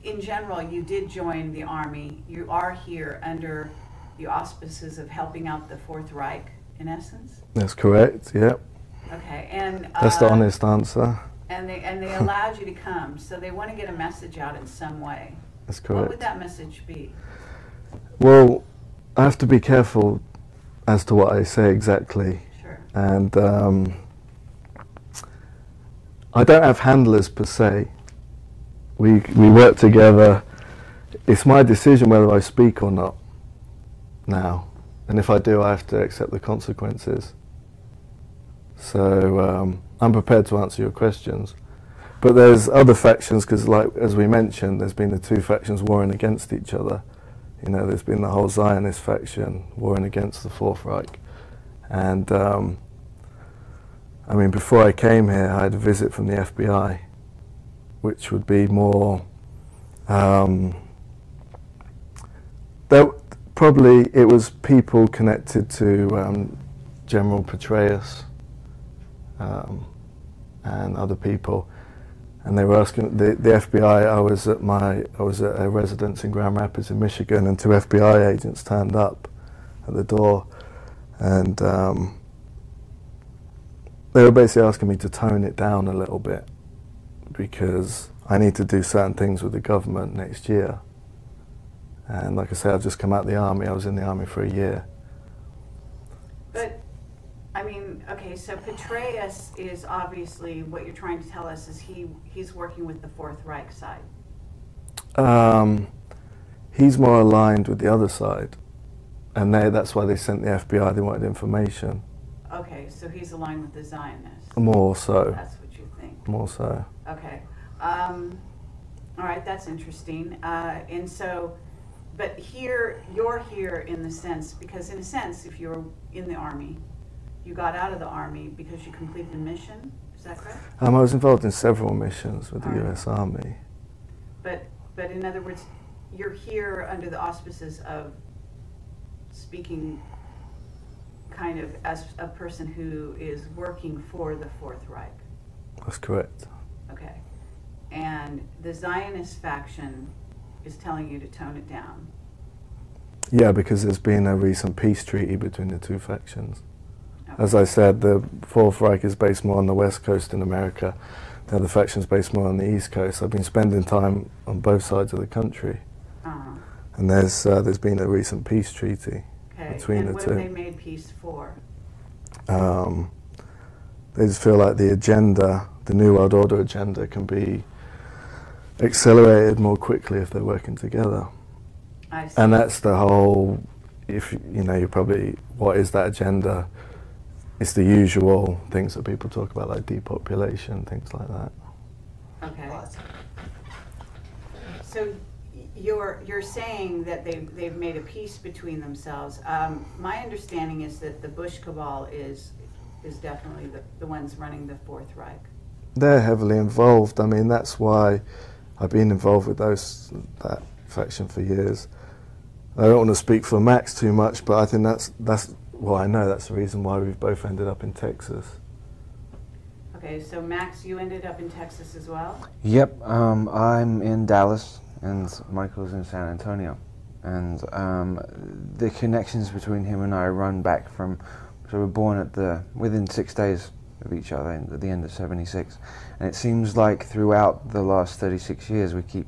In general, you did join the Army. You are here under the auspices of helping out the Fourth Reich, in essence? That's correct, yep. Okay, and... That's the honest answer. And they allowed you to come, so they want to get a message out in some way. That's correct. What would that message be? Well, I have to be careful as to what I say exactly. Sure. And I don't have handlers per se. We work together. It's my decision whether I speak or not now. And if I do, I have to accept the consequences. So I'm prepared to answer your questions. But there's other factions, because like as we mentioned, there's been the two factions warring against each other. You know, there's been the whole Zionist faction warring against the Fourth Reich. And I mean, before I came here, I had a visit from the FBI, which would be more, probably it was people connected to General Petraeus and other people, and they were asking the FBI. I was at a residence in Grand Rapids in Michigan, and two FBI agents turned up at the door, and they were basically asking me to tone it down a little bit because I need to do certain things with the government next year. And like I say, I've just come out of the Army. I was in the Army for a year. But, I mean, okay, so Petraeus is obviously, what you're trying to tell us is he's working with the Fourth Reich side. He's more aligned with the other side. And that's why they sent the FBI. They wanted information. Okay, so he's aligned with the Zionists. More so. That's what you think. More so. Okay. All right, that's interesting. And so, but here, you're here in the sense, because in a sense, if you're in the Army, you got out of the Army because you completed a mission, is that correct? I was involved in several missions with the All right. US Army. But in other words, you're here under the auspices of speaking kind of as a person who is working for the Fourth Reich. That's correct. Okay. And the Zionist faction is telling you to tone it down. Yeah, because there's been a recent peace treaty between the two factions. Okay. As I said, the Fourth Reich is based more on the West Coast in America. The other faction's based more on the East Coast. I've been spending time on both sides of the country. Uh-huh. And there's been a recent peace treaty between the two. And what have they made peace for? They just feel like the agenda, the New World Order agenda, can be accelerated more quickly if they're working together. I see. And that's the whole, if you know, you probably, what is that agenda? It's the usual things that people talk about, like depopulation, things like that. Okay. So you're saying that they've made a peace between themselves. My understanding is that the Bush cabal is definitely the ones running the Fourth Reich. They're heavily involved. I mean, that's why I've been involved with that faction for years. I don't want to speak for Max too much, but I think that's well, I know that's the reason why we've both ended up in Texas. Okay, so Max, you ended up in Texas as well? Yep, I'm in Dallas and Michael's in San Antonio. And the connections between him and I run back from, so we were born within 6 days of each other at the end of '76. And it seems like throughout the last 36 years we keep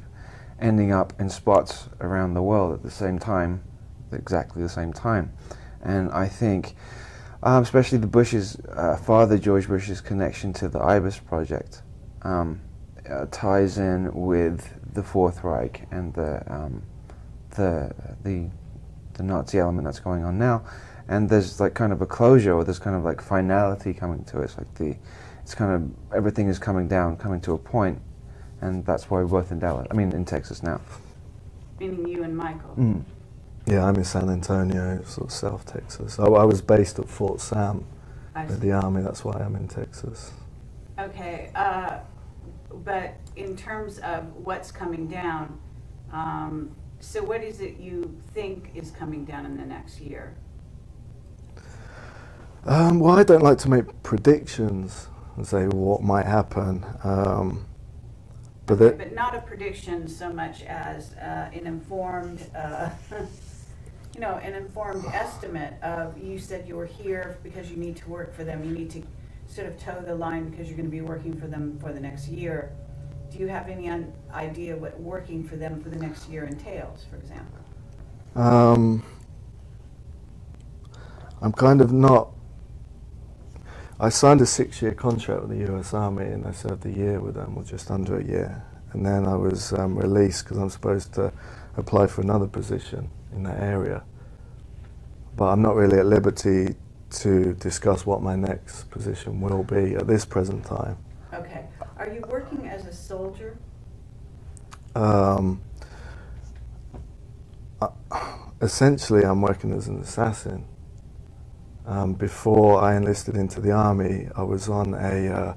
ending up in spots around the world at the same time, exactly the same time. And I think, especially the Bush's, Father George Bush's connection to the IBIS project ties in with the Fourth Reich and the Nazi element that's going on now. And there's like kind of a closure, or there's kind of like finality coming to it. It's like it's kind of, everything is coming to a point, and that's why we're both in Texas now. Meaning you and Michael? Mm. Yeah, I'm in San Antonio, sort of South Texas. I was based at Fort Sam with the Army, that's why I'm in Texas. Okay, but in terms of what's coming down, so what is it you think is coming down in the next year? Well, I don't like to make predictions and say what might happen. But, okay, but not a prediction so much as an informed, you know, an informed estimate of, you said you were here because you need to work for them, you need to sort of toe the line because you're going to be working for them for the next year. Do you have any idea what working for them for the next year entails, for example? I'm kind of not. I signed a 6-year contract with the US Army and I served a year with them, or just under a year. And then I was released because I'm supposed to apply for another position in that area. But I'm not really at liberty to discuss what my next position will be at this present time. Okay. Are you working as a soldier? Essentially, I'm working as an assassin. Before I enlisted into the Army, I was on a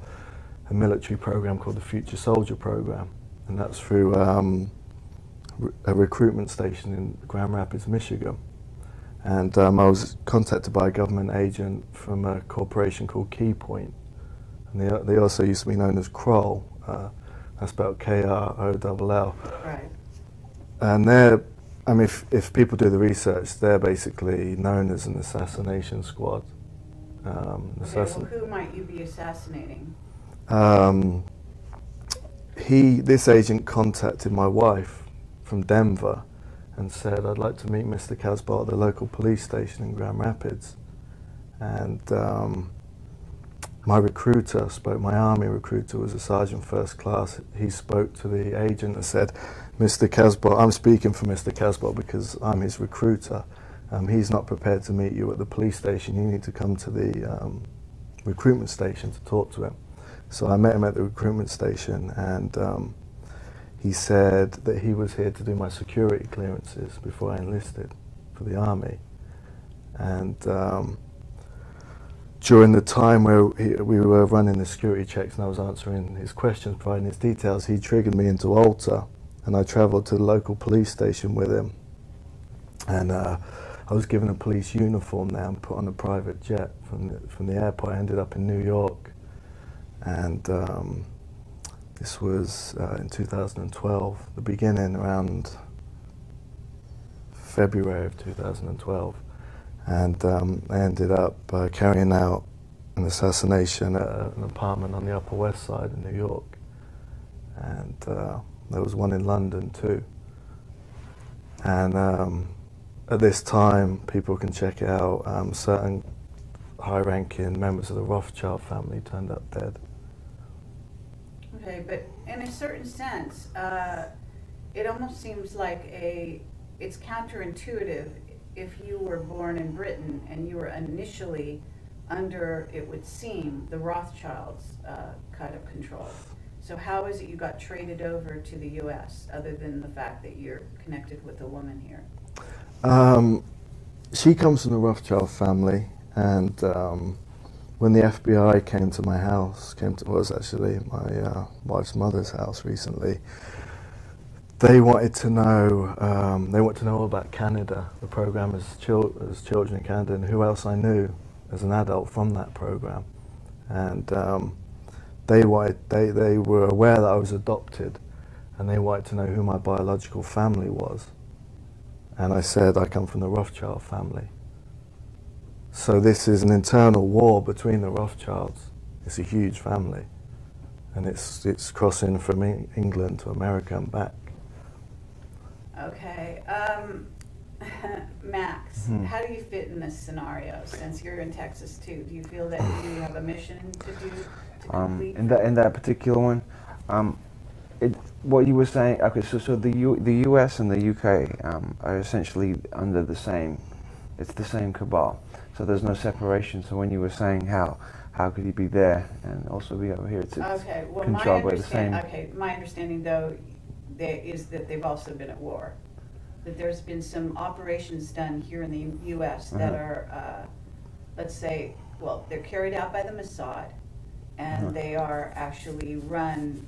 military program called the Future Soldier Program, and that's through a recruitment station in Grand Rapids, Michigan. And I was contacted by a government agent from a corporation called Keypoint, and they also used to be known as Kroll. That's spelled K-R-O-L-L. Right. And they're, I mean, if people do the research, they're basically known as an assassination squad. Okay, well, who might you be assassinating? This agent contacted my wife from Denver and said, I'd like to meet Mr. Casbolt at the local police station in Grand Rapids. And my recruiter spoke, my Army recruiter was a sergeant first class. He spoke to the agent and said, Mr. Casbolt, I'm speaking for Mr. Casbolt because I'm his recruiter. He's not prepared to meet you at the police station. You need to come to the recruitment station to talk to him. So I met him at the recruitment station, and he said that he was here to do my security clearances before I enlisted for the Army. And during the time where we were running the security checks and I was answering his questions, providing his details, he triggered me into Alta, and I travelled to the local police station with him. And I was given a police uniform now and put on a private jet from the airport. I ended up in New York, and this was in 2012, the beginning, around February of 2012. And I ended up carrying out an assassination at an apartment on the Upper West Side of New York. And there was one in London too. And at this time, people can check it out, certain high-ranking members of the Rothschild family turned up dead. Okay, but in a certain sense, it almost seems like it's counterintuitive. If you were born in Britain and you were initially under, it would seem, the Rothschilds' kind of control. So how is it you got traded over to the U.S., other than the fact that you're connected with a woman here? She comes from the Rothschild family, and when the FBI came to my house, was actually my wife's mother's house recently, they wanted to know all about Canada, the program as children in Canada, and who else I knew as an adult from that program. And they were aware that I was adopted, and they wanted to know who my biological family was. And I said, I come from the Rothschild family. So this is an internal war between the Rothschilds. It's a huge family, and it's crossing from England to America and back. Okay, Max, how do you fit in this scenario, since you're in Texas too? Do you feel that you have a mission to complete? In that particular one, what you were saying, okay, so the US and the UK are essentially under the same, it's the same cabal, so there's no separation. So when you were saying how could you be there and also be over here, it's okay, well, controlled by the same. Okay, my understanding though is that they've also been at war. That there's been some operations done here in the U.S. that are, let's say, well, they're carried out by the Mossad, and they are actually run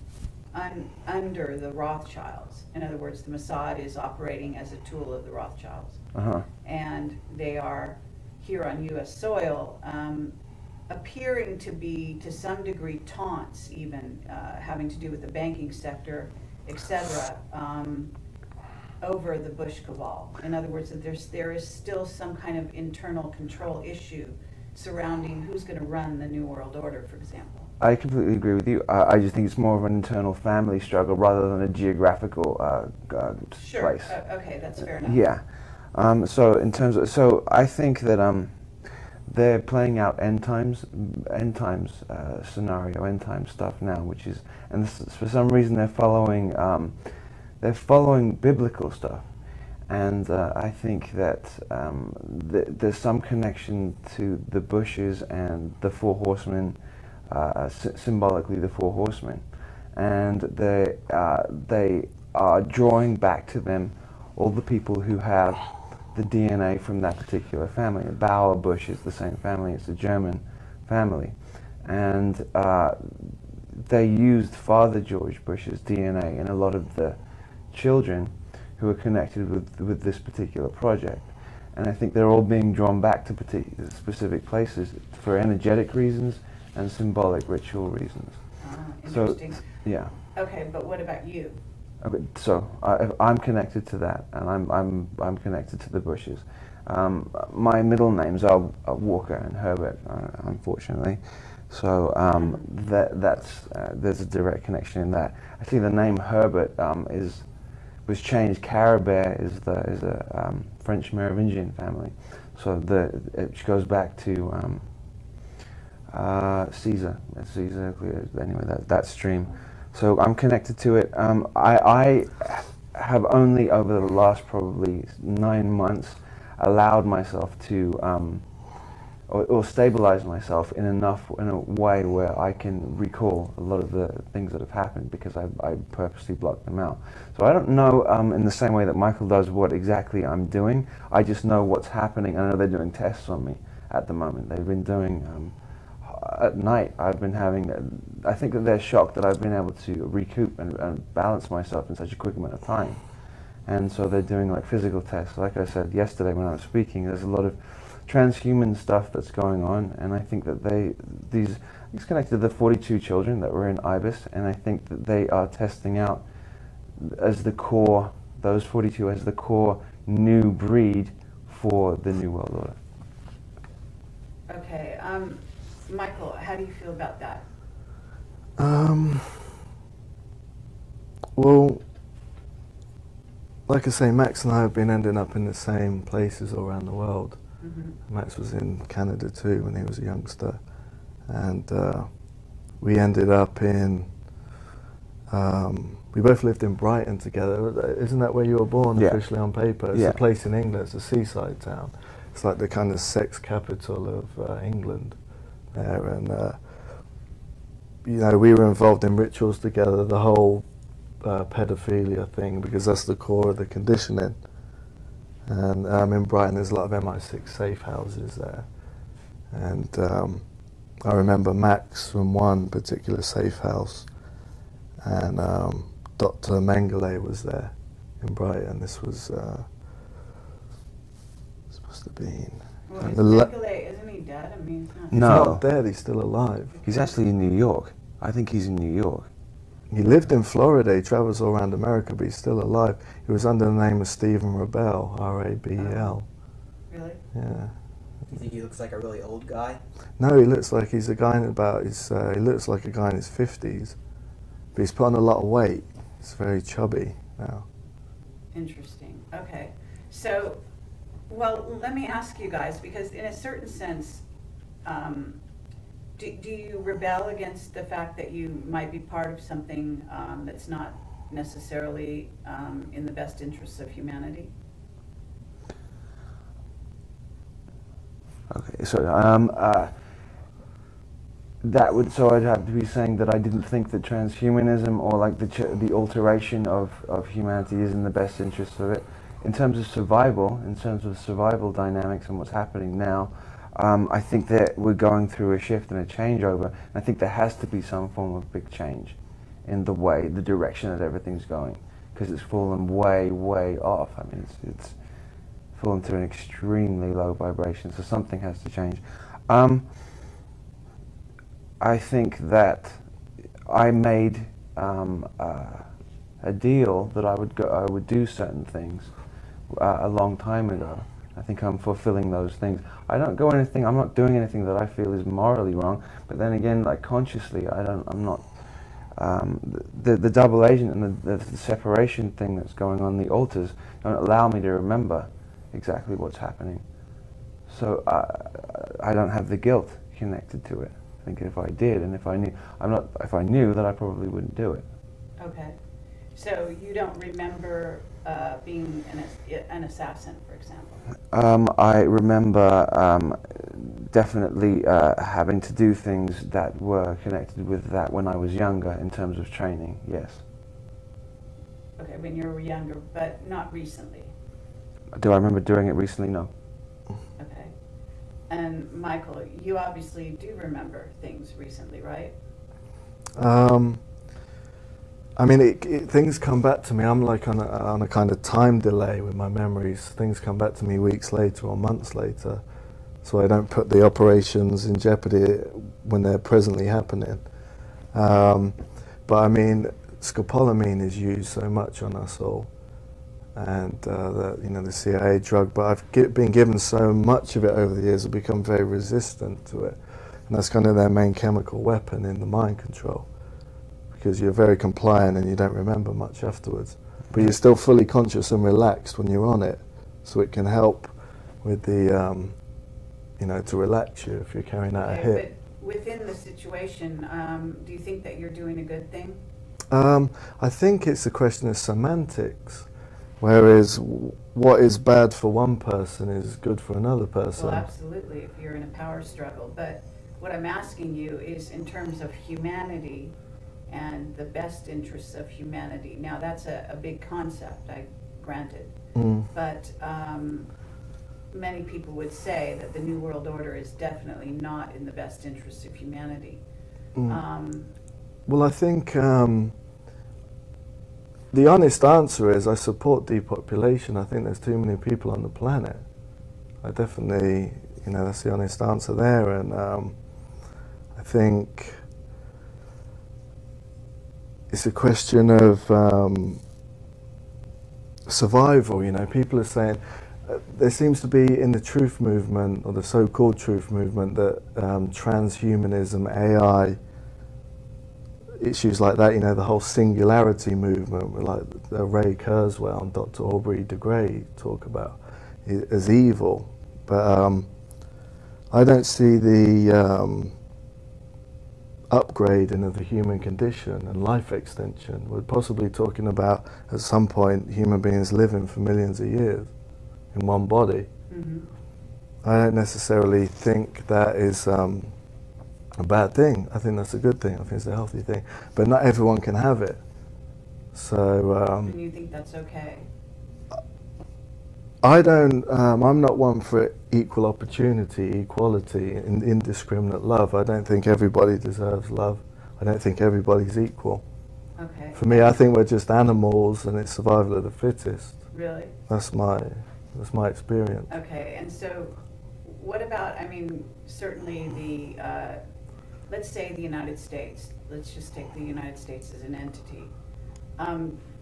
under the Rothschilds. In other words, the Mossad is operating as a tool of the Rothschilds. And they are here on U.S. soil appearing to be, to some degree, taunts even, having to do with the banking sector, etc., over the Bush cabal. In other words, that there is still some kind of internal control issue surrounding who's going to run the New World Order, for example. I completely agree with you. I just think it's more of an internal family struggle rather than a geographical Sure. place. Okay, that's fair enough. Yeah. So in terms of, so I think that they're playing out end times scenario, end times stuff now, which is, and this, for some reason they're following biblical stuff, and I think that there's some connection to the Bushes and the Four Horsemen, symbolically the Four Horsemen, and they are drawing back to them all the people who have the DNA from that particular family. Bauer Bush is the same family, it's a German family, and they used Father George Bush's DNA in a lot of the children who are connected with this particular project. And I think they're all being drawn back to specific places for energetic reasons and symbolic ritual reasons. Interesting. So, yeah. Okay, but what about you? Okay, so I'm connected to that, and I'm connected to the Bushes. My middle names are Walker and Herbert, unfortunately. So there's a direct connection in that. Actually, the name Herbert was changed. Carabert is a French Merovingian family, so it goes back to Caesar. Anyway, that stream. So I'm connected to it. I have only over the last probably 9 months allowed myself to or stabilize myself in a way where I can recall a lot of the things that have happened, because I purposely blocked them out. So I don't know in the same way that Michael does what exactly I'm doing. I just know what's happening. I know they're doing tests on me at the moment. They've been doing at night. I've been having. I think that they're shocked that I've been able to recoup and balance myself in such a quick amount of time. And so they're doing like physical tests. Like I said yesterday when I was speaking, there's a lot of transhuman stuff that's going on, and I think that it's connected to the 42 children that were in IBIS, and I think that they are testing out as the core, those 42 as the core new breed for the New World Order. Okay, Michael, how do you feel about that? Well, like I say, Max and I have been ending up in the same places all around the world. Mm-hmm. Max was in Canada too when he was a youngster, and we ended up in. We both lived in Brighton together. Isn't that where you were born officially on paper? It's a place in England. It's a seaside town. It's like the kind of sex capital of England there, and we were involved in rituals together. The whole pedophilia thing, because that's the core of the conditioning. And in Brighton, there's a lot of MI6 safe houses there. And I remember Max from one particular safe house, and Dr. Mengele was there in Brighton. This was supposed to be. Well, Mengele, isn't he dead? I mean, he's not dead. He's still alive. He's actually in New York. I think he's in New York. He lived in Florida. He travels all around America, but he's still alive. He was under the name of Stephen Rabel, R-A-B-E-L. Really? Yeah. You think he looks like a really old guy? No, he looks like he's a guy in about his. He looks like a guy in his 50s, but he's put on a lot of weight. He's very chubby now. Interesting. Okay, so, well, let me ask you guys, because in a certain sense, do you rebel against the fact that you might be part of something that's not necessarily in the best interests of humanity? Okay, so I'd have to be saying that I didn't think that transhumanism or like the alteration of humanity is in the best interest of it. In terms of survival dynamics and what's happening now, I think that we're going through a shift and a changeover. I think there has to be some form of big change in the direction that everything's going, because it's fallen way, way off. I mean, it's fallen to an extremely low vibration, so something has to change. I think that I made a deal that I would do certain things a long time ago. I think I'm fulfilling those things. I'm not doing anything that I feel is morally wrong, but then again, like consciously, I'm not, the double agent and the separation thing that's going on, the alters, don't allow me to remember exactly what's happening. So I don't have the guilt connected to it. I think if I did, and if I knew that I probably wouldn't do it. Okay. So you don't remember being an assassin, for example? I remember definitely having to do things that were connected with that when I was younger in terms of training, yes. Okay, when you were younger, but not recently? Do I remember doing it recently? No. Okay. And Michael, you obviously do remember things recently, right? I mean, things come back to me. I'm like on a kind of time delay with my memories. Things come back to me weeks later or months later, so I don't put the operations in jeopardy when they're presently happening. But I mean, scopolamine is used so much on us all, and the CIA drug. But I've been given so much of it over the years, I've become very resistant to it, and that's kind of their main chemical weapon in the mind control. Because you're very compliant and you don't remember much afterwards. But you're still fully conscious and relaxed when you're on it, so it can help with the, to relax you if you're carrying out a hit. But within the situation, do you think that you're doing a good thing? I think it's a question of semantics, whereas what is bad for one person is good for another person. Well, absolutely, if you're in a power struggle. But what I'm asking you is in terms of humanity, and the best interests of humanity. Now that's a big concept, I granted, but many people would say that the New World Order is definitely not in the best interests of humanity. Well, I think the honest answer is I support depopulation. I think there's too many people on the planet. I definitely, that's the honest answer there, and I think it's a question of survival. People are saying there seems to be in the truth movement, or the so-called truth movement, that transhumanism, AI, issues like that, the whole singularity movement, like Ray Kurzweil and Dr. Aubrey de Grey talk about, as evil. But I don't see the upgrading of the human condition and life extension. We're possibly talking about, at some point, human beings living for millions of years in one body. I don't necessarily think that is a bad thing. I think that's a good thing. I think it's a healthy thing. But not everyone can have it. So and you think that's okay? I don't, I'm not one for equal opportunity, equality, and indiscriminate love. I don't think everybody deserves love. I don't think everybody's equal. Okay. For me, I think we're just animals and it's survival of the fittest. Really? That's my experience. Okay, and so what about, certainly the, let's say the United States, let's just take the United States as an entity.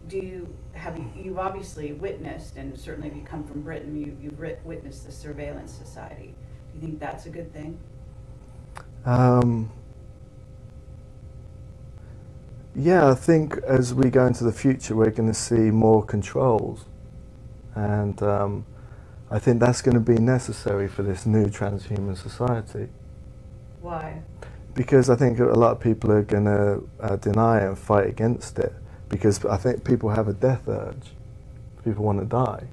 You've obviously witnessed, and certainly if you come from Britain, you've witnessed the surveillance society. Do you think that's a good thing? Yeah, I think as we go into the future, we're going to see more controls, and I think that's going to be necessary for this new transhuman society. Why? Because I think a lot of people are going to deny and fight against it. Because I think people have a death urge. People want to die.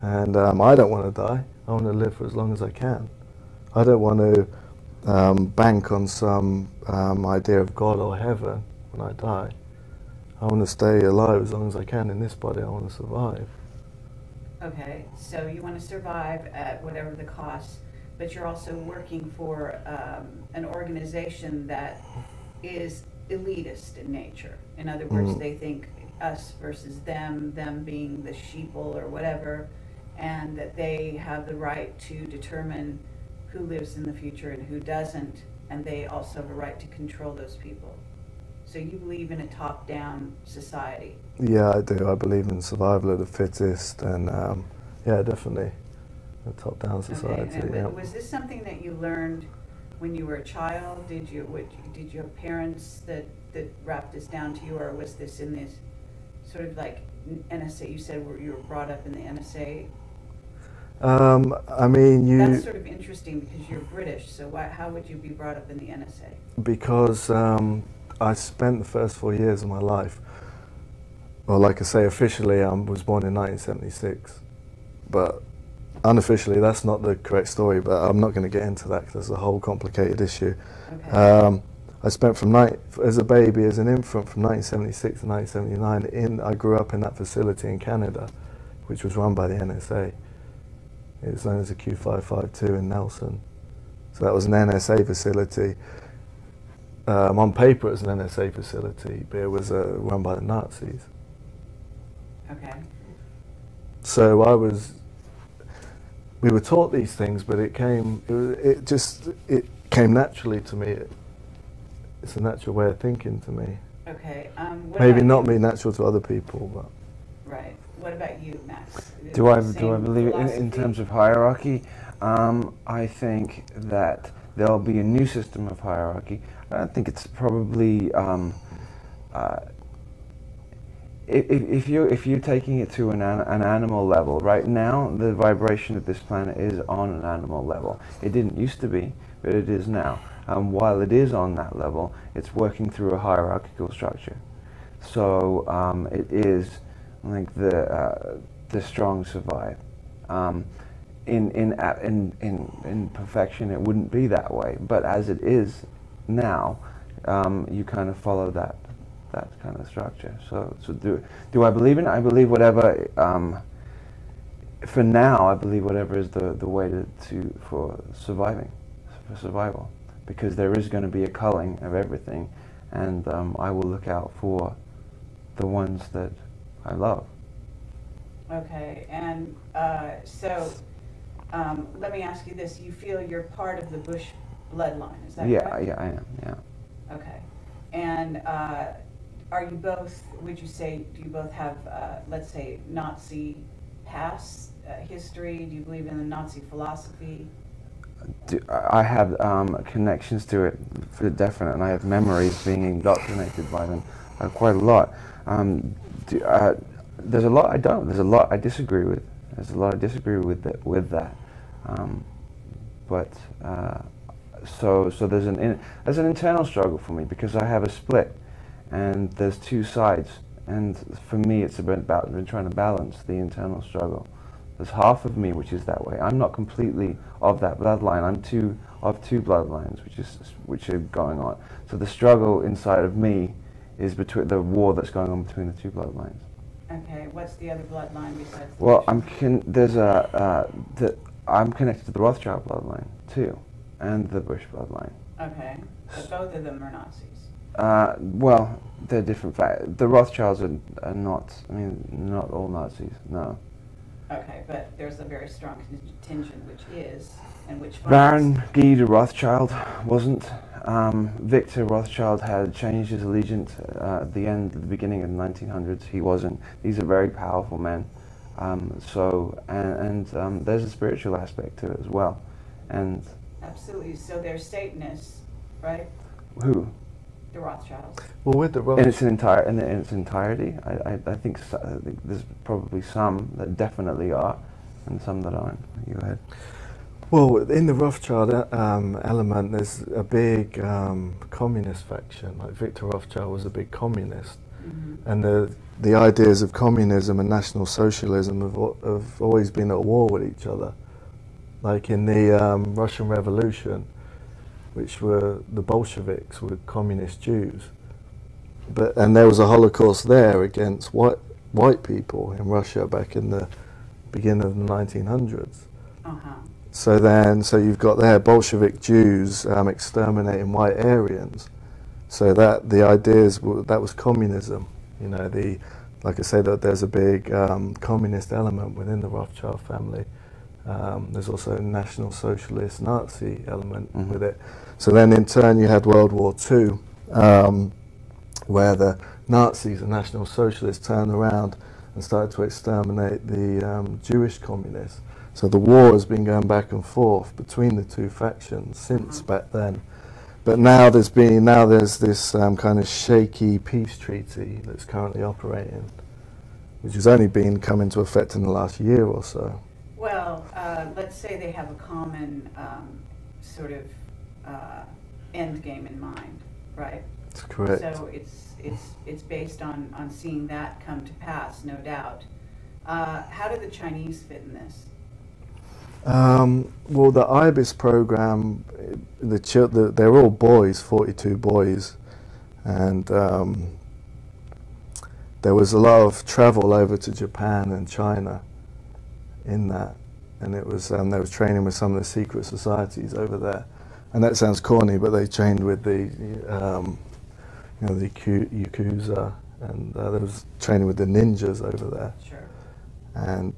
And I don't want to die. I want to live for as long as I can. I don't want to bank on some idea of God or heaven when I die. I want to stay alive as long as I can in this body. I want to survive. Okay, so you want to survive at whatever the cost, but you're also working for an organization that is elitist in nature. In other words, they think us versus them being the sheeple or whatever, and that they have the right to determine who lives in the future and who doesn't, and they also have a right to control those people. So you believe in a top-down society? Yeah, I do. I believe in survival of the fittest, and yeah, definitely a top-down society. Okay. Yeah. Was this something that you learned when you were a child? Did you have parents that wrapped this down to you, or was this in this sort of like NSA? You said you were brought up in the NSA. I mean, That's sort of interesting because you're British. So how would you be brought up in the NSA? Because I spent the first 4 years of my life, well, like I say, officially I was born in 1976, but unofficially that's not the correct story, but I'm not going to get into that because it's a whole complicated issue. Okay. I spent as a baby, as an infant, from 1976 to 1979, I grew up in that facility in Canada, which was run by the NSA. It was known as the Q552 in Nelson. So that was an NSA facility. On paper it was an NSA facility, but it was run by the Nazis. Okay. So we were taught these things, but it came naturally to me. It's a natural way of thinking to me. Okay. Maybe not me natural to other people, but. Right. What about you, Max? Do I believe it in terms of hierarchy? I think that there'll be a new system of hierarchy. I think it's probably if you're taking it to an animal level. Right now, the vibration of this planet is on an animal level. It didn't used to be, but it is now. While it is on that level, it's working through a hierarchical structure. So it is, I think, the strong survive. In perfection, it wouldn't be that way, but as it is now, you kind of follow that kind of structure. So do I believe in it? I believe whatever. For now, I believe whatever is the way for survival, because there is going to be a culling of everything, and I will look out for the ones that I love. Okay, and so let me ask you this: you feel you're part of the Bush bloodline? Is that correct? Yeah, I am. Yeah. Okay, and are you both? Would you say do you both have, let's say, Nazi past history? Do you believe in the Nazi philosophy? I have connections to it for definite, and I have memories being indoctrinated by them quite a lot. There's a lot I don't. There's a lot I disagree with. There's a lot I disagree with that. So there's an internal struggle for me because I have a split, and there's two sides. And for me, it's been trying to balance the internal struggle. There's half of me which is that way. I'm not completely of that bloodline. I'm of two bloodlines which are going on. So the struggle inside of me is between the war that's going on between the two bloodlines. Okay, what's the other bloodline besides the Well, Bush? I'm connected to the Rothschild bloodline too, and the Bush bloodline. Okay, but both of them are Nazis. Well, they're different. The Rothschilds are not. I mean, not all Nazis. No. Okay, but there's a very strong contingent which is, and which funds. Baron Guy de Rothschild wasn't. Victor Rothschild had changed his allegiance at the beginning of the 1900s. He wasn't. These are very powerful men. There's a spiritual aspect to it as well. And absolutely. So they're Satanists, right? Who? The Rothschilds. Well, with the In its entirety, I think there's probably some that definitely are, and some that aren't. You go ahead. Well, in the Rothschild element, there's a big communist faction. Like Victor Rothschild was a big communist, and the ideas of communism and National Socialism have always been at war with each other. Like in the Russian Revolution, which were the Bolsheviks, were communist Jews, and there was a Holocaust there against white people in Russia back in the beginning of the 1900s. So you've got there Bolshevik Jews exterminating white Aryans. So that the ideas that was communism. You know, like I say, that there's a big communist element within the Rothschild family, There's also a National Socialist Nazi element with it. So then in turn you had World War II, where the Nazis and National Socialists turned around and started to exterminate the Jewish communists. So the war has been going back and forth between the two factions since back then. But now there's this kind of shaky peace treaty that's currently operating, which has only been come into effect in the last year or so. Well, let's say they have a common sort of end game in mind, right? That's correct. So it's based on seeing that come to pass, no doubt. How do the Chinese fit in this? Well, the IBIS program, they're all boys, 42 boys, and there was a lot of travel over to Japan and China in that, and it was they was training with some of the secret societies over there, and that sounds corny, but they trained with the the Yakuza, and there was training with the ninjas over there. Sure. And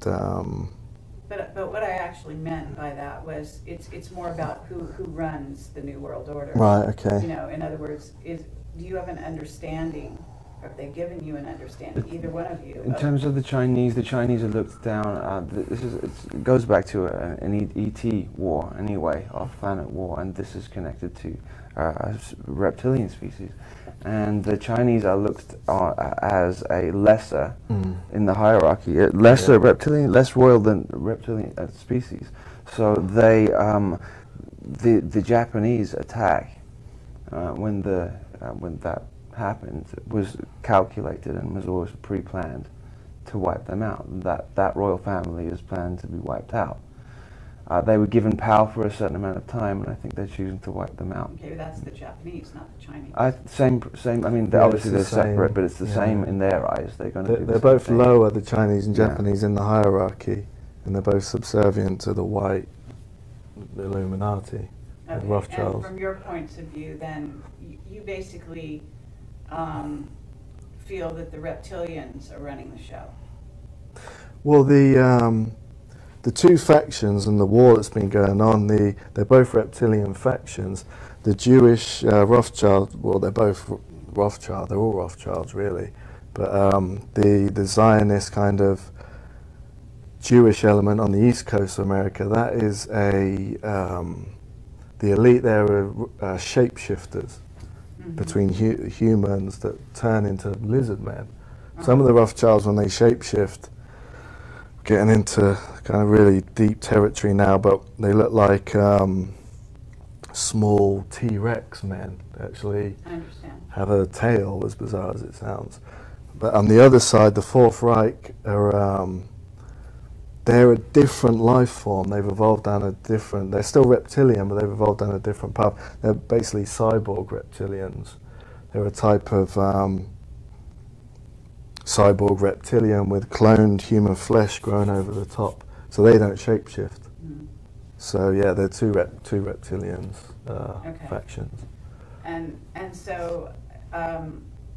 but what I actually meant by that was it's more about who runs the New World Order. right, okay. You know, in other words, do you have an understanding? Have they given you an understanding, either one of you? In terms of the Chinese are looked down. It goes back to an ET war anyway, off-planet war, and this is connected to a reptilian species. And the Chinese are looked as a lesser in the hierarchy, lesser reptilian, less royal than reptilian species. So they, the Japanese attack when that happened was calculated and was always pre-planned to wipe them out. That royal family is planned to be wiped out. They were given power for a certain amount of time, and I think they're choosing to wipe them out. Okay, that's the Japanese, not the Chinese. Same. I mean, Yeah, obviously they're it's the same, separate, but it's the same in their eyes. They're going to. They're both lower, the Chinese and Yeah. Japanese, in the hierarchy, and they're both subservient to the white Illuminati, the Okay, Rothschilds. and from your points of view, then, you basically feel that the reptilians are running the show. Well, the two factions and the war that's been going on, they're both reptilian factions. The Jewish Rothschild, well, they're both Rothschild, they're all Rothschilds really, but the Zionist kind of Jewish element on the east coast of America, that is the elite there are shapeshifters between humans that turn into lizard men. Some of the Rothschilds, when they shapeshift, getting into kind of really deep territory now, but they look like small T-Rex men. They actually I understand. have a tail, as bizarre as it sounds. But on the other side, the Fourth Reich are they're a different life form. They've evolved down a different. They're still reptilian, but they've evolved down a different path. They're basically cyborg reptilians. They're a type of cyborg reptilian with cloned human flesh growing over the top, so they don't shapeshift. So yeah, they're two reptilians factions. And so,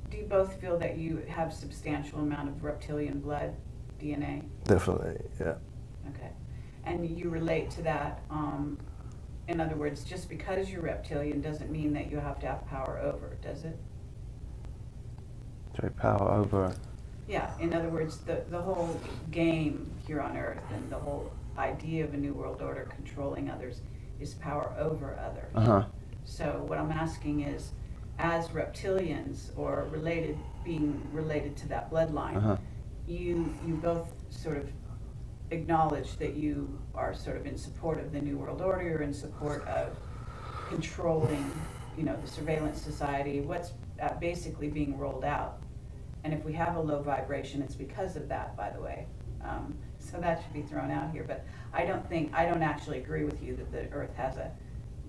do you both feel that you have substantial amount of reptilian blood, DNA? Definitely, yeah. Okay, and you relate to that. In other words, just because you're reptilian doesn't mean that you have to have power over, does it? Sorry, power over. Yeah, in other words, the whole game here on Earth and the whole idea of a new world order controlling others is power over others. So what I'm asking is, as reptilians or being related to that bloodline, you both sort of acknowledge that you are sort of in support of the new world order, you're in support of controlling, the surveillance society, what's basically being rolled out. And if we have a low vibration, it's because of that, by the way. So that should be thrown out here. But I don't actually agree with you that the Earth has a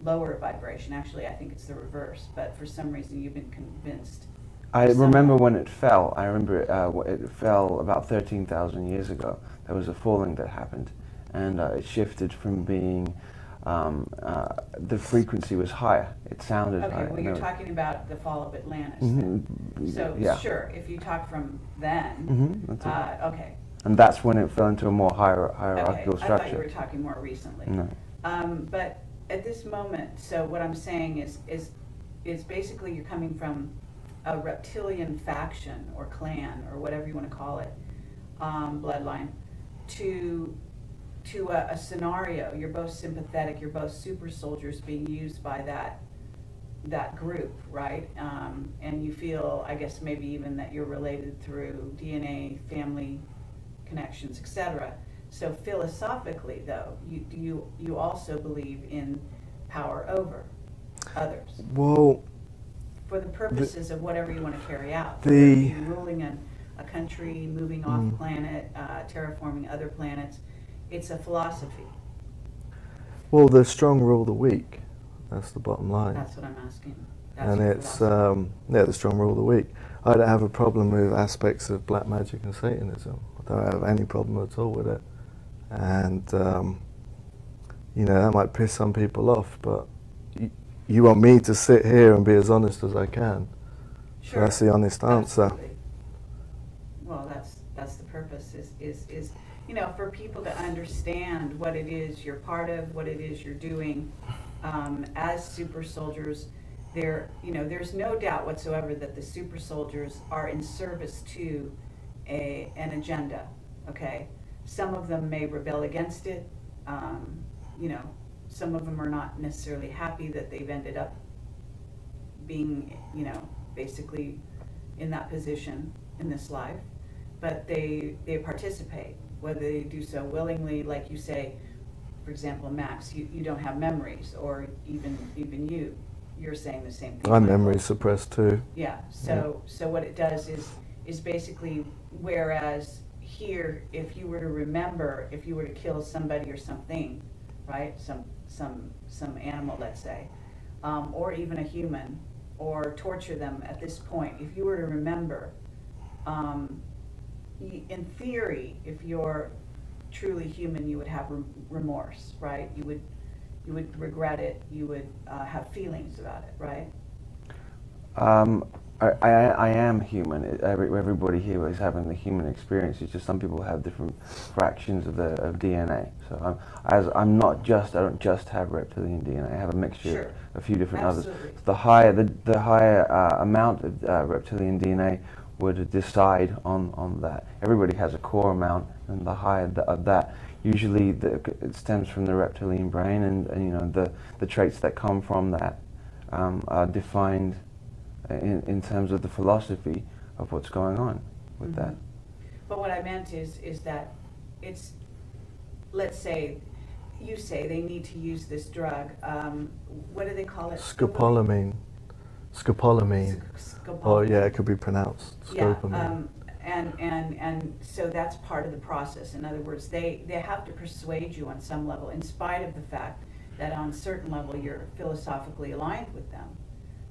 lower vibration. Actually, I think it's the reverse. But for some reason, you've been convinced. I remember when it fell. I remember it fell about 13,000 years ago. There was a falling that happened, and it shifted from being the frequency was higher. It sounded Okay, higher. well, you're talking about the fall of Atlantis. So yeah. sure, if you talk from then, That's it. okay. and that's when it fell into a more hierarchical Okay, I structure. thought you were talking more recently. No. But at this moment, so what I'm saying is basically you're coming from a reptilian faction or clan or whatever you want to call it, bloodline, to a scenario. You're both sympathetic. You're both super soldiers being used by that group, right? And you feel, I guess, maybe even that you're related through DNA, family connections, etc. So philosophically, though, you also believe in power over others. Well, For the purposes of whatever you want to carry out. The- Ruling a country, moving off planet, terraforming other planets. It's a philosophy. well, the strong rule the weak. That's the bottom line. That's what I'm asking. That's And your it's philosophy. the strong rule the weak. I don't have a problem with aspects of black magic and Satanism. I don't have any problem at all with it. And you know, that might piss some people off, but you want me to sit here and be as honest as I can. So Sure. that's the honest answer. Absolutely. Well, that's the purpose. Is you know, for people to understand what it is you're part of, what it is you're doing as super soldiers. There's no doubt whatsoever that the super soldiers are in service to an agenda. Okay, some of them may rebel against it. Some of them are not necessarily happy that they've ended up being, basically in that position in this life, but they participate, whether they do so willingly, like you say, for example, Max, you don't have memories, or even you're saying the same thing. My Michael. memory's suppressed too. Yeah. So what it does is basically, whereas here, if you were to remember, if you were to kill somebody or something, right, some animal, let's say, or even a human, or torture them at this point, if you were to remember, in theory, if you're truly human, you would have remorse, right? You would regret it. You would have feelings about it, right? I am human. Everybody here is having the human experience. It's just some people have different fractions of DNA. So I don't just have reptilian DNA. I have a mixture, Sure. a few different Absolutely. others. The higher amount of reptilian DNA would decide on that. Everybody has a core amount, and the higher of that, usually it stems from the reptilian brain, and the traits that come from that are defined in terms of the philosophy of what's going on with that. But what I meant is that it's, let's say, you say they need to use this drug. What do they call it? Scopolamine. Scopolamine. Or yeah, it could be pronounced scopolamine. And so that's part of the process. In other words, they have to persuade you on some level, in spite of the fact that on a certain level you're philosophically aligned with them.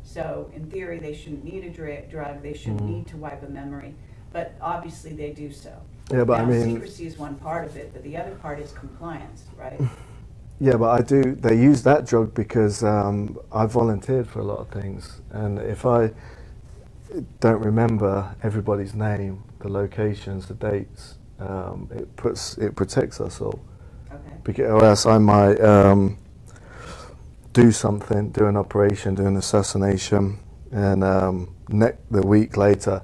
So in theory, they shouldn't need a drug. They shouldn't need to wipe a memory, but obviously they do so. Yeah, but now, I mean, secrecy is one part of it, but the other part is compliance, right? yeah, but they use that drug because I volunteered for a lot of things, and if I don't remember everybody's name, the locations, the dates, it protects us all. Okay. Because, or else I might do something, do an operation, do an assassination, and the week later,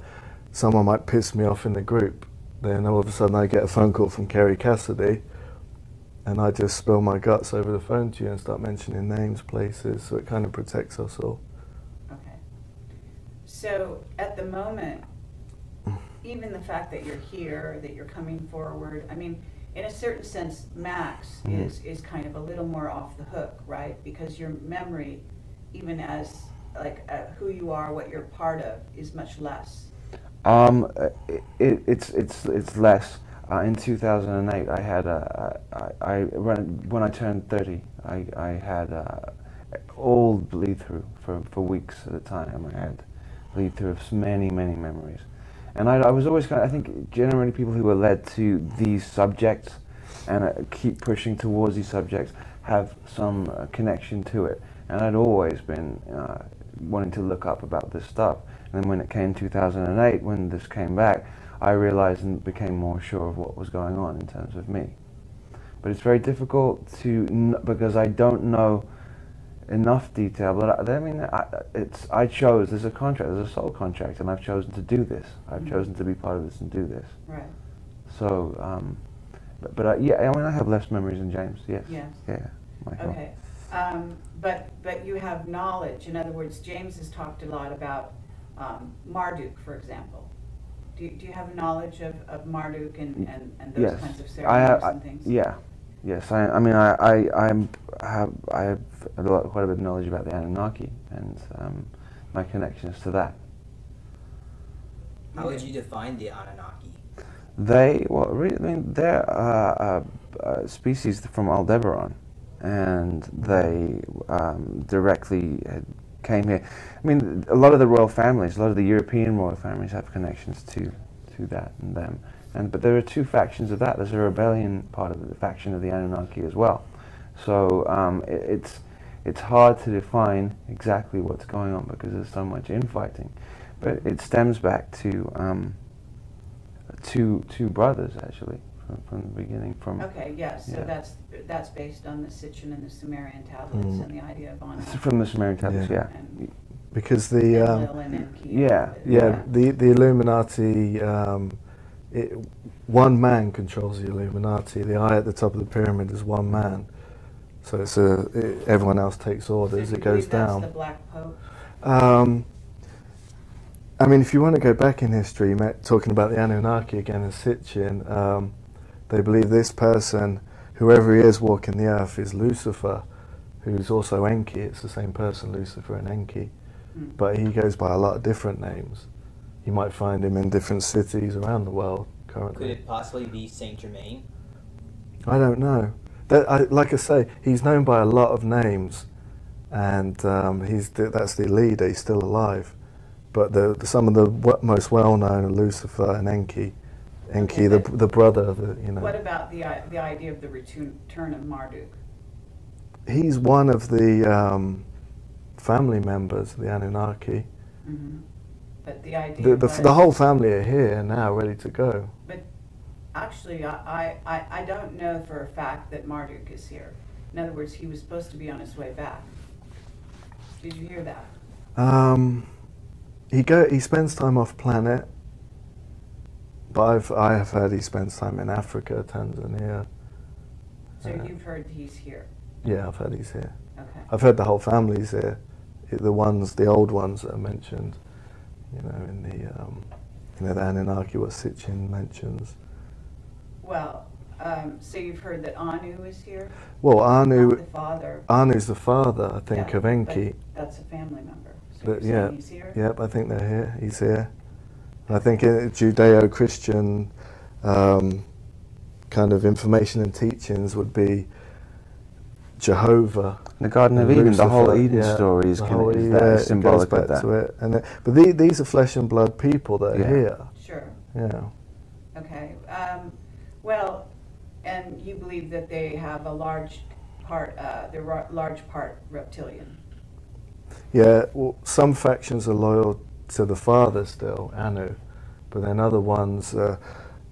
someone might piss me off in the group. Then all of a sudden I get a phone call from Kerry Cassidy, and I just spill my guts over the phone to you and start mentioning names, places, so it kind of protects us all. Okay. So at the moment, even the fact that you're here, that you're coming forward, I mean, in a certain sense, Max is kind of a little more off the hook, right? Because your memory, even as like who you are, what you're part of, is much less. It's less. In 2008, I had when I turned 30, I had all bleed through for weeks at a time. I had bleed through of many memories. And I was always I think generally people who are led to these subjects and keep pushing towards these subjects have some connection to it. And I'd always been wanting to look up about this stuff. And then when it came 2008, when this came back, I realized and became more sure of what was going on in terms of me. But it's very difficult to, because I don't know enough detail. But I chose, there's a contract, there's a soul contract, and I've chosen to do this. I've chosen to be part of this and do this. Right. So, yeah, I mean, I have less memories than James. Yes. Yes. Yeah. Michael. Okay. But you have knowledge. In other words, James has talked a lot about Marduk, for example. Do you have knowledge of Marduk and those Yes. kinds of ceremonies and things? Yeah. Yes. I mean, I have quite a bit of knowledge about the Anunnaki and my connections to that. How would you define the Anunnaki? They're a species from Aldebaran, and they directly came here. I mean, a lot of the royal families, a lot of the European royal families have connections to that and them. But there are two factions of that. There's a rebellion part of the faction of the Anunnaki as well. So it's hard to define exactly what's going on because there's so much infighting. But it stems back to two brothers actually from the beginning. Okay, yes. So that's based on the Sitchin and the Sumerian tablets and the idea of Anu. From the Sumerian tablets, yeah. Because the the Illuminati, one man controls the Illuminati. The eye at the top of the pyramid is one man, so it's everyone else takes orders. So it goes down. That's the Black Pope. I mean, if you want to go back in history, talking about the Anunnaki again and Sitchin, they believe this person, whoever he is walking the earth, is Lucifer, who's also Enki. It's the same person, Lucifer and Enki. But he goes by a lot of different names. You might find him in different cities around the world currently. Could it possibly be Saint Germain? I don't know. Like I say, he's known by a lot of names, and that's the leader. He's still alive. But some of the most well-known are Lucifer and Enki. Enki, the brother, What about the idea of the return of Marduk? He's one of the family members of the Anunnaki. Mm-hmm. But the idea the whole family are here now, ready to go. But actually, I don't know for a fact that Marduk is here. In other words, he was supposed to be on his way back. Did you hear that? He spends time off planet, but I have heard he spends time in Africa, Tanzania. So you've heard he's here? Yeah, I've heard he's here. Okay. I've heard the whole family's here. The old ones that are mentioned, in the Anunnaki, what Sitchin mentions. Well, so you've heard that Anu is here? Well, Not the father. Anu's the father, I think, of Enki. That's a family member. So you're saying he's here? Yep, I think they're here. He's here. And I think in Judeo-Christian kind of information and teachings would be Jehovah. The Garden of Eden, the whole Eden story is symbolic of that. To it. But these are flesh and blood people that are here. Sure. Yeah. Okay. Well, and you believe that they have a large part, they're large part reptilian. Yeah, well, some factions are loyal to the father still, Anu, but then other ones are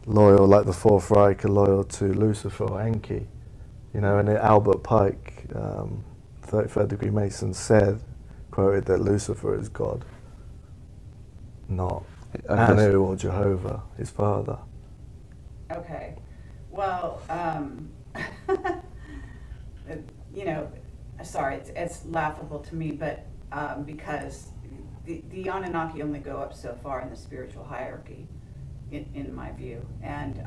loyal, like the Fourth Reich, are loyal to Lucifer or Enki. And Albert Pike, 33rd degree Mason, quoted that Lucifer is God, not Anu or Jehovah, his father. Okay. Well, sorry, it's laughable to me, but because the Anunnaki only go up so far in the spiritual hierarchy, in my view, and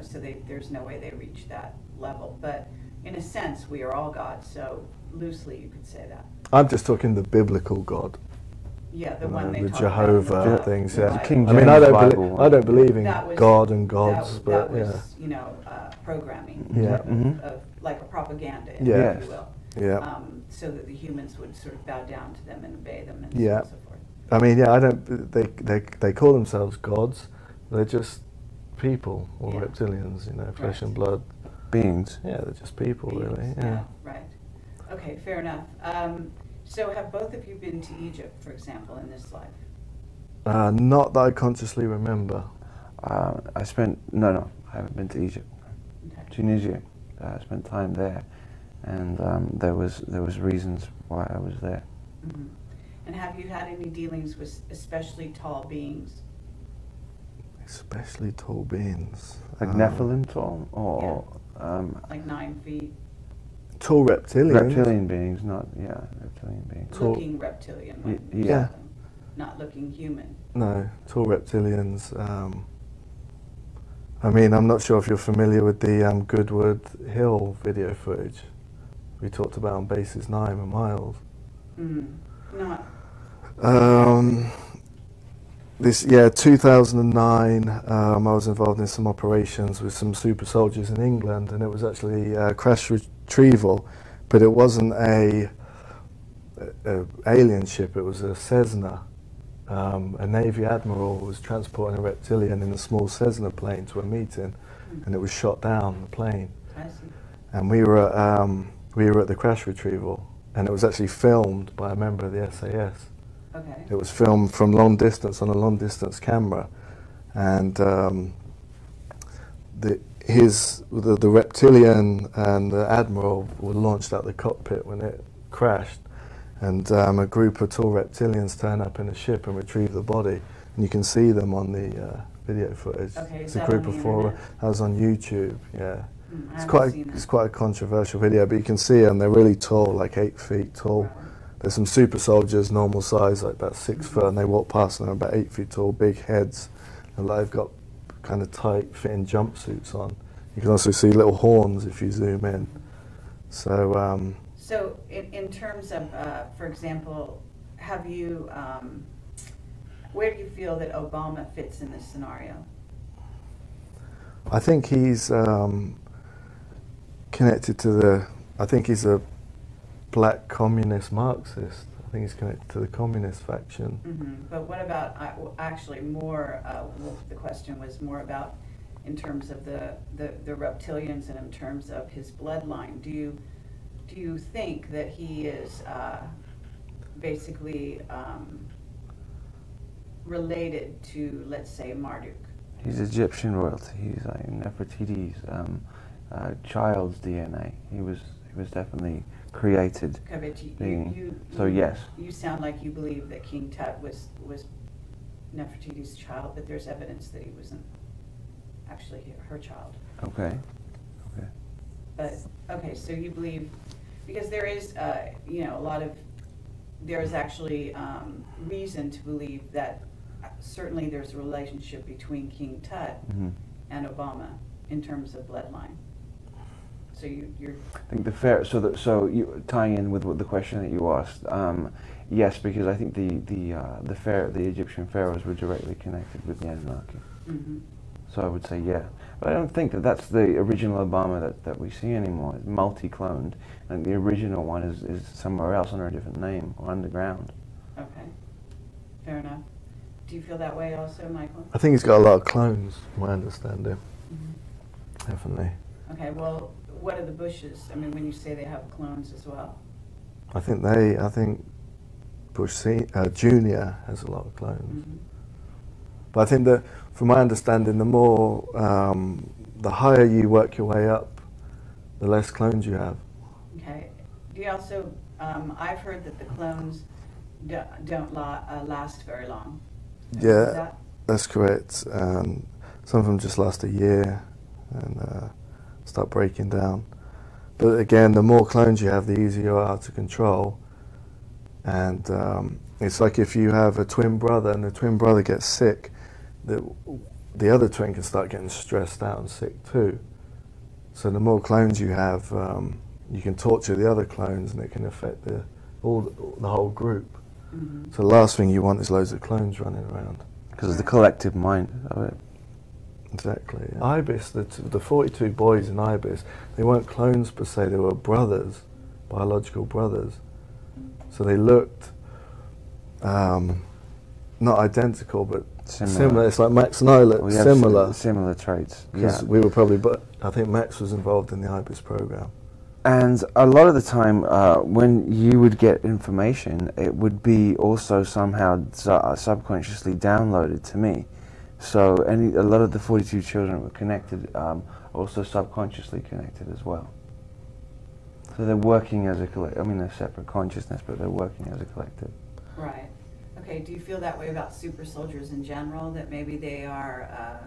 so there's no way they reach that level. But in a sense, we are all gods, so loosely you could say that. I'm just talking the biblical God. Yeah, the one they the talk Jehovah about in the things. Bible. Yeah, King I mean, James I don't believe in That was- God and gods, but that was, programming, Yeah. of like a propaganda, if Yes. you will. Yeah. So that the humans would sort of bow down to them and obey them and Yeah. so forth. I mean, I don't. They call themselves gods. They're just people or Yeah. reptilians, flesh Right. and blood beings. Yeah, they're just people, Beings, really. Yeah. Right. Okay, fair enough. So have both of you been to Egypt, for example, in this life? Not that I consciously remember. I spent, no, I haven't been to Egypt. Okay. Tunisia. I spent time there, and there was reasons why I was there. Mm-hmm. And have you had any dealings with especially tall beings? Especially tall beings. Like Nephilim tall, or Like 9 feet? Tall reptilians. reptilian beings, reptilian beings. Looking reptilian. Like Yeah. Not looking human. No, tall reptilians. I mean, I'm not sure if you're familiar with the Goodwood Hill video footage we talked about on Bases 9 and Miles. Not. 2009, I was involved in some operations with some super soldiers in England, and it was actually a crash retrieval, but it wasn't a alien ship, it was a Cessna. A Navy admiral was transporting a reptilian in a small Cessna plane to a meeting, and it was shot down, the plane. I see. And we were at the crash retrieval, and it was actually filmed by a member of the SAS. Okay. It was filmed from long distance on a long distance camera, and the reptilian and the admiral were launched out the cockpit when it crashed, and a group of tall reptilians turn up in a ship and retrieve the body, and you can see them on the video footage. Okay, it's is a that group on of the 4. internet? That was on YouTube. Yeah, I haven't seen that. it's quite a controversial video, but you can see them. They're really tall, like 8 feet tall. Wow. There's some super soldiers, normal size, like about 6 foot, and they walk past and they're about 8 feet tall, big heads, and they've got kind of tight fitting jumpsuits on. You can also see little horns if you zoom in. So, So in terms of, for example, have you, where do you feel that Obama fits in this scenario? I think he's connected to I think he's a black communist Marxist. I think he's connected to the communist faction. But what about, actually more, the question was more about in terms of the reptilians and in terms of his bloodline. Do you think that he is basically related to, let's say, Marduk? He's Egyptian royalty. He's like Nefertiti's child's DNA. He was definitely created. Okay, but being. So yes. You sound like you believe that King Tut was Nefertiti's child, but there's evidence that he wasn't actually her child. Okay. But okay, so you believe, because there is there is actually reason to believe that certainly there's a relationship between King Tut and Obama in terms of bloodline. So you're. I think you tying in with the question that you asked. Yes, because I think the Egyptian pharaohs were directly connected with the Anunnaki. So I would say yeah, but I don't think that that's the original Obama that we see anymore. It's multi-cloned, and the original one is somewhere else under a different name or underground. Okay, fair enough. Do you feel that way also, Michael? I think he's got a lot of clones, from my understanding. Definitely. Okay, well, what are the Bushes? I mean, when you say they have clones as well. I think Bush Jr. has a lot of clones. But I think that, from my understanding, the higher you work your way up, the less clones you have. Okay. Do you also? I've heard that the clones don't last very long. Yeah, that's correct. Some of them just last a year and start breaking down. But again, the more clones you have, the easier you are to control. And it's like if you have a twin brother and the twin brother gets sick, the other twin can start getting stressed out and sick too. So the more clones you have, you can torture the other clones, and it can affect the whole group. So the last thing you want is loads of clones running around. Because of the collective mind of it. Exactly. Yeah. Ibis, the 42 boys in Ibis, they weren't clones per se, they were brothers, biological brothers. So they looked not identical, but similar. It's like Max and I look similar. Similar traits. Because we were probably, but I think Max was involved in the Ibis program. And a lot of the time, when you would get information, it would be also somehow subconsciously downloaded to me, So a lot of the 42 children were connected, also subconsciously connected as well. So they're working as a collective. I mean, they're separate consciousness, but they're working as a collective. Right. Okay, do you feel that way about super soldiers in general, that maybe they are,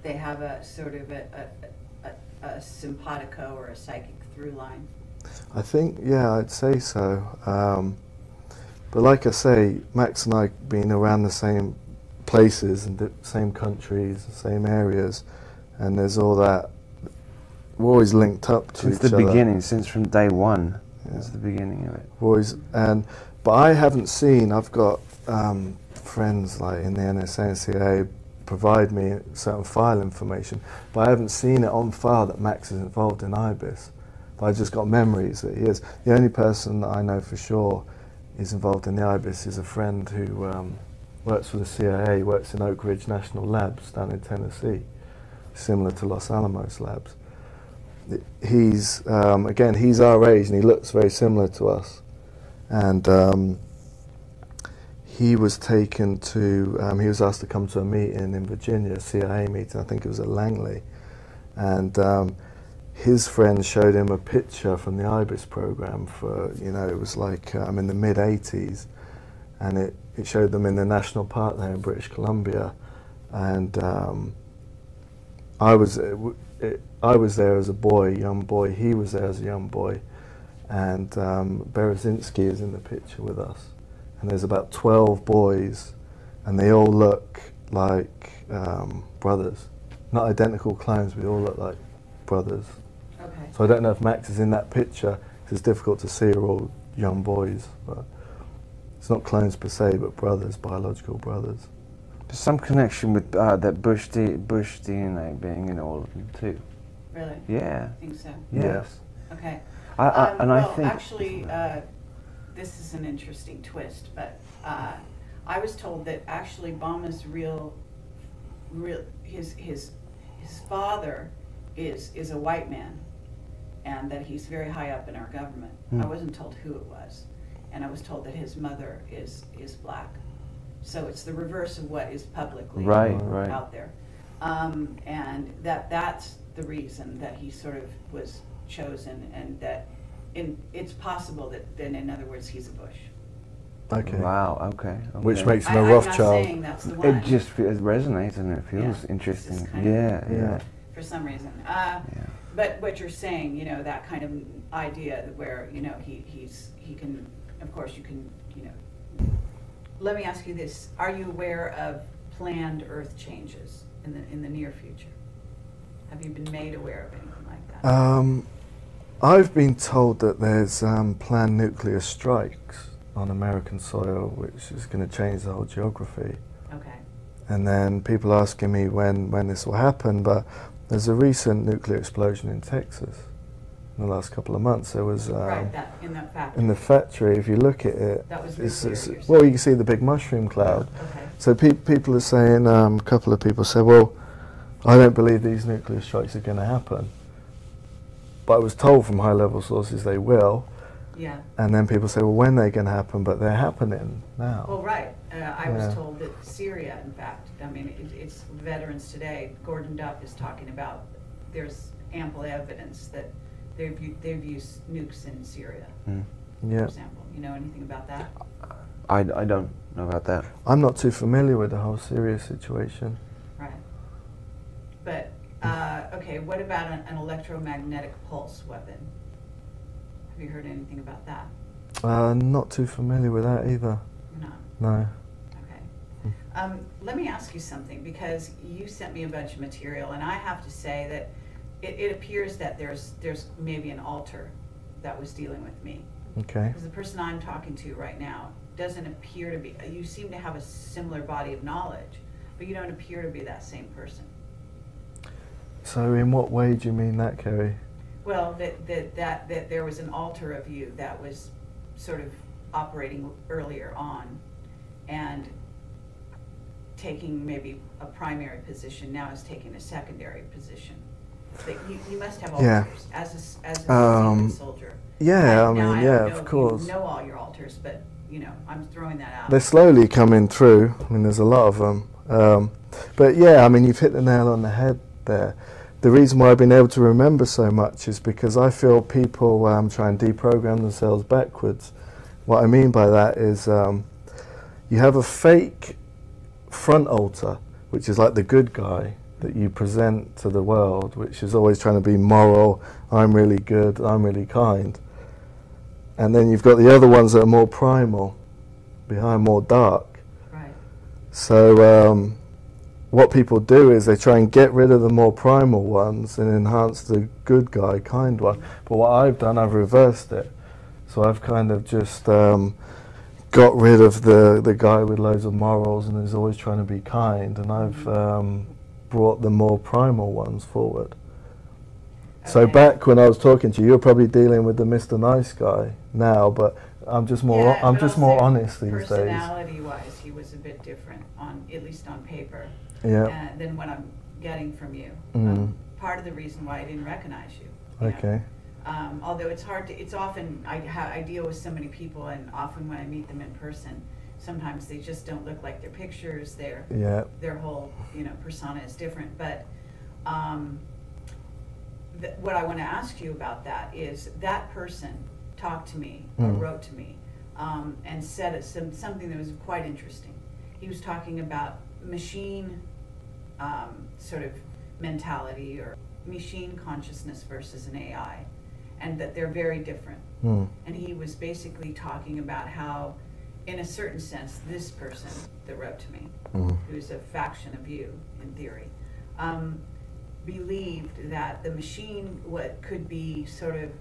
they have a sort of a simpatico or a psychic through line? I think, yeah, I'd say so. But like I say, Max and I been around the same places and the same countries, the same areas, and there's all that. We're always linked up to Since each other. the beginning, since from day one, it's the beginning of it. Always, but I haven't seen. I've got friends like in the NSA and CIA provide me certain file information, but I haven't seen it on file that Max is involved in IBIS. But I just got memories that he is. The only person that I know for sure is involved in the IBIS is a friend who works for the CIA, works in Oak Ridge National Labs down in Tennessee, similar to Los Alamos Labs. He's, again, he's our age and he looks very similar to us. And he was taken to, he was asked to come to a meeting in Virginia, a CIA meeting, I think it was at Langley. And his friend showed him a picture from the IBIS program for, you know, it was like in the mid-80s. And it showed them in the national park there in British Columbia. And I was there as a boy, young boy. He was there as a young boy. And Berezinski is in the picture with us. And there's about 12 boys, and they all look like brothers. Not identical clones, but they all look like brothers. Okay. So I don't know if Max is in that picture, because it's difficult to see, are all young boys. But it's not clones per se, but brothers, biological brothers. There's some connection with that Bush DNA being in all of them too. Really? Yeah. I think so. Yes. Okay. And I well, think actually, this is an interesting twist, but I was told that actually Obama's his father is a white man, and that he's very high up in our government. I wasn't told who it was, and I was told that his mother is black. So it's the reverse of what is publicly out there, and that's the reason that he sort of was chosen, and that it's possible that then, in other words, he's a Bush. Okay. Wow. Okay. Which makes him a I'm Rothschild. not saying that's the one. It just resonates and it feels interesting. It's just kind of, Yeah. for some reason. But what you're saying, you know, that kind of idea where, you know, he can, of course, you can, you know. Let me ask you this: are you aware of planned Earth changes in the near future? Have you been made aware of anything like that? I've been told that there's planned nuclear strikes on American soil, which is going to change the whole geography. Okay. And then people asking me when this will happen, but there's a recent nuclear explosion in Texas in the last couple of months. There was Right, that in that factory. in the factory. If you look at it, That was well, you can see the big mushroom cloud. Okay. So people are saying, a couple of people said, well, I don't believe these nuclear strikes are going to happen. But I was told from high-level sources they will. Yeah. And then people say, well, when they're going to happen? But they're happening now. Well, right. I was told that Syria, in fact, I mean, it's veterans today. Gordon Duff is talking about there's ample evidence that they've used nukes in Syria, for Yeah. example. You know anything about that? I don't know about that. I'm not too familiar with the whole Syria situation. Right. But, okay, what about an electromagnetic pulse weapon? Have you heard anything about that? Not too familiar with that either. You're not? No. Okay. Let me ask you something, because you sent me a bunch of material, and I have to say that it appears that there's maybe an alter that was dealing with me. Okay. Because the person I'm talking to right now doesn't appear to be, you seem to have a similar body of knowledge, but you don't appear to be that same person. So in what way do you mean that, Kerry? Well, that there was an alter of you that was sort of operating earlier on and taking maybe a primary position, now is taking a secondary position. That you must have alters Yeah. as a seasoned soldier. Yeah, I Now, mean, I yeah, don't know of if course. You know all your alters, but you know, I'm throwing that out. They're slowly coming through. I mean, there's a lot of them. But yeah, I mean, you've hit the nail on the head there. The reason why I've been able to remember so much is because I feel people try and deprogram themselves backwards. What I mean by that is you have a fake front altar, which is like the good guy that you present to the world, which is always trying to be moral, I'm really good, I'm really kind. And then you've got the other ones that are more primal, behind more dark. Right. So what people do is they try and get rid of the more primal ones and enhance the good guy, kind one. But what I've done, I've reversed it. So I've kind of just got rid of the guy with loads of morals and is always trying to be kind, and I've brought the more primal ones forward. So back when I was talking to you, you're probably dealing with the Mr. Nice Guy now, but I'm just more Yeah, I'm but just I'll more say honest these days. Personality-wise, he was a bit different, at least on paper, Yeah. than what I'm getting from you. Part of the reason why I didn't recognize you. You know? Okay. Although it's hard to, it's often, I deal with so many people, and often when I meet them in person, sometimes they just don't look like their pictures, their whole, persona is different. But what I want to ask you about that is that person talked to me or wrote to me and said something that was quite interesting. He was talking about machine sort of mentality or machine consciousness versus an AI, and that they're very different. And he was basically talking about how, in a certain sense, this person that wrote to me, who's a faction of you in theory, believed that the machine, what could be sort of,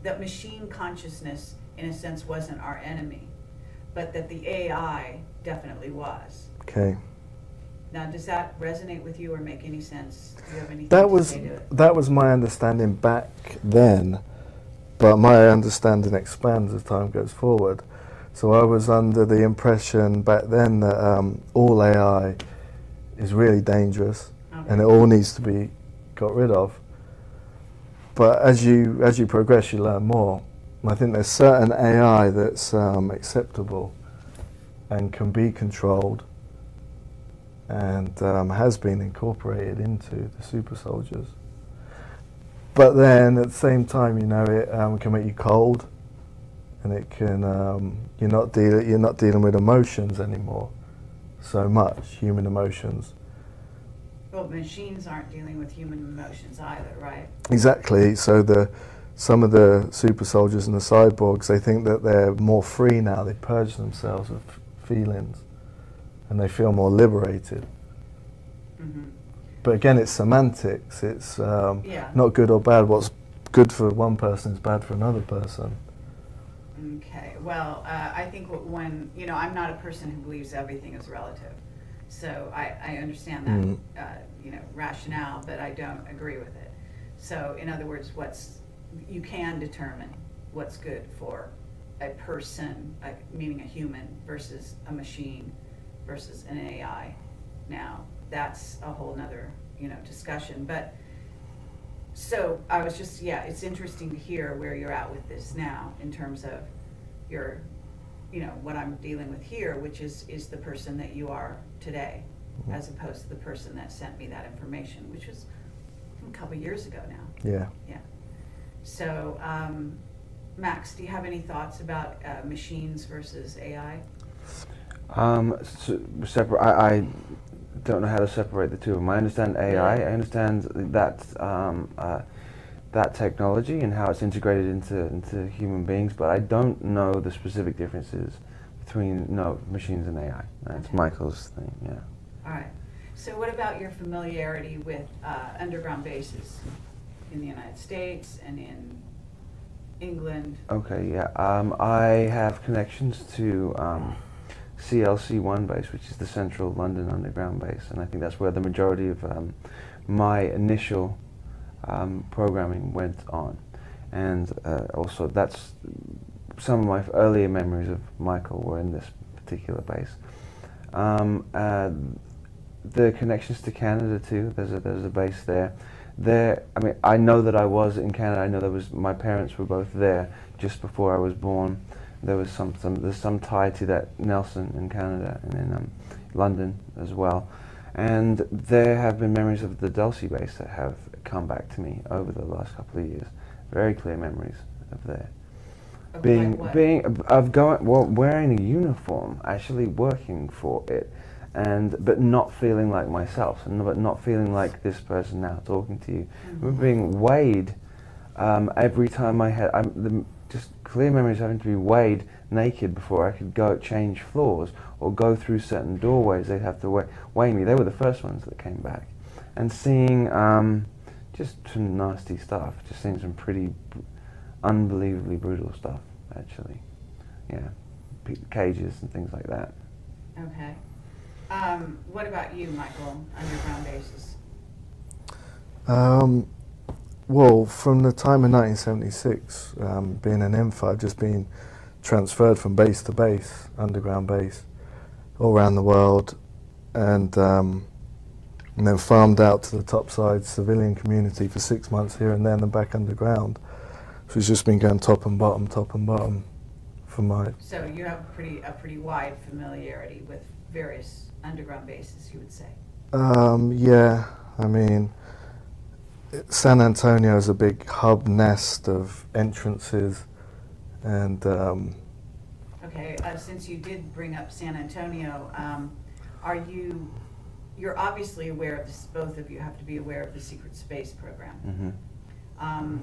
that machine consciousness in a sense wasn't our enemy, but that the AI definitely was. Okay. Now, does that resonate with you or make any sense? Do you have anything That to was say to it? that was my understanding back then, but my understanding expands as time goes forward. So I was under the impression back then that all AI is really dangerous, and it all needs to be got rid of. But as you progress, you learn more. And I think there's certain AI that's acceptable and can be controlled, and has been incorporated into the super soldiers. But then at the same time, it can make you cold, and it can you're not dealing with emotions anymore so much, human emotions. Well, machines aren't dealing with human emotions either, right? Exactly. So some of the super soldiers and the cyborgs, they think that they're more free now. They purge themselves of feelings, and they feel more liberated. But again, it's semantics. It's not good or bad. What's good for one person is bad for another person. Okay. Well, I think when, I'm not a person who believes everything is relative. So I understand that, rationale, but I don't agree with it. So in other words, you can determine what's good for a person, meaning a human, versus a machine, versus an AI. Now, that's a whole nother, discussion. But so I was just, it's interesting to hear where you're at with this now in terms of your, what I'm dealing with here, which is the person that you are today, as opposed to the person that sent me that information, which was a couple of years ago now. Yeah. Yeah. So, Max, do you have any thoughts about machines versus AI? I don't know how to separate the two of them. I understand AI. I understand that technology and how it's integrated into human beings, but I don't know the specific differences between machines and AI. That's Michael's thing. Yeah. All right. So, what about your familiarity with underground bases in the United States and in England? Okay. Yeah. I have connections to CLC1 base, which is the Central London Underground base, and I think that's where the majority of my initial programming went on. And also that's some of my earlier memories of Michael were in this particular base. The connections to Canada too, there's a base there. I mean, I know that I was in Canada. I know my parents were both there just before I was born. There was there's some tie to that Nelson in Canada and in London as well. And there have been memories of the Dulcie base that have come back to me over the last couple of years. Very clear memories of there. Wearing a uniform, actually working for it, but not feeling like myself, but not feeling like this person now talking to you. We're being weighed every time I had, just clear memories having to be weighed naked before I could go change floors or go through certain doorways. They'd have to weigh me. They were the first ones that came back. And seeing just some nasty stuff, just seeing some pretty unbelievably brutal stuff, actually. Yeah, cages and things like that. Okay. What about you, Michael, underground bases? Well, from the time in 1976, being an info, I've just been transferred from base to base, underground base, all around the world, and then farmed out to the topside civilian community for 6 months here and there, and then back underground. So it's just been going top and bottom for my... So you have a pretty wide familiarity with various underground bases, you would say? Yeah, I mean, San Antonio is a big hub nest of entrances, and okay, since you did bring up San Antonio, you're obviously aware of this, both of you have to be aware of the secret space program. Mm-hmm.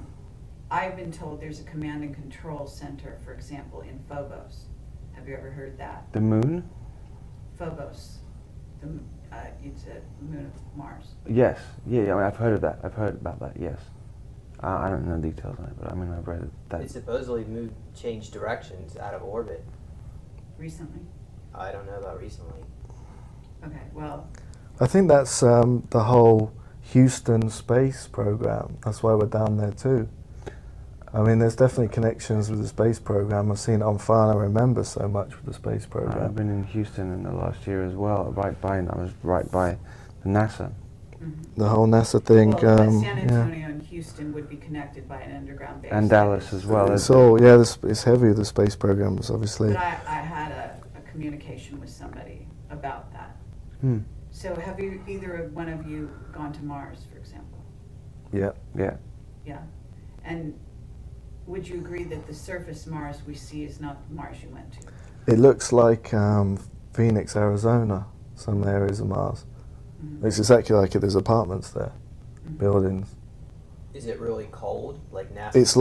I've been told there's a command and control center, for example, in Phobos. Have you ever heard that? The moon? Phobos. It's a moon of Mars. Yes, yeah, I mean, I've heard of that. I've heard about that, yes. I don't know details on it, but I mean, I've read that. It supposedly changed directions out of orbit. Recently? I don't know about recently. Okay, well... I think that's the whole Houston space program. That's why we're down there too. I mean, there's definitely connections with the space program. I've seen it on file. I remember so much with the space program. I've been in Houston in the last year as well. I was right by the NASA. Mm-hmm. The whole NASA thing. Well, San Antonio and Houston would be connected by an underground base. And Dallas as well. It's all, yeah, it's heavy, the space programs, obviously. But I had a communication with somebody about that. Hmm. So have either one of you gone to Mars, for example? Yeah. Yeah. Yeah. And would you agree that the surface Mars we see is not the Mars you went to? It looks like Phoenix, Arizona, some areas of Mars. Mm-hmm. It's exactly like it. There's apartments there, mm-hmm. buildings. Is it really cold, like NASA? It's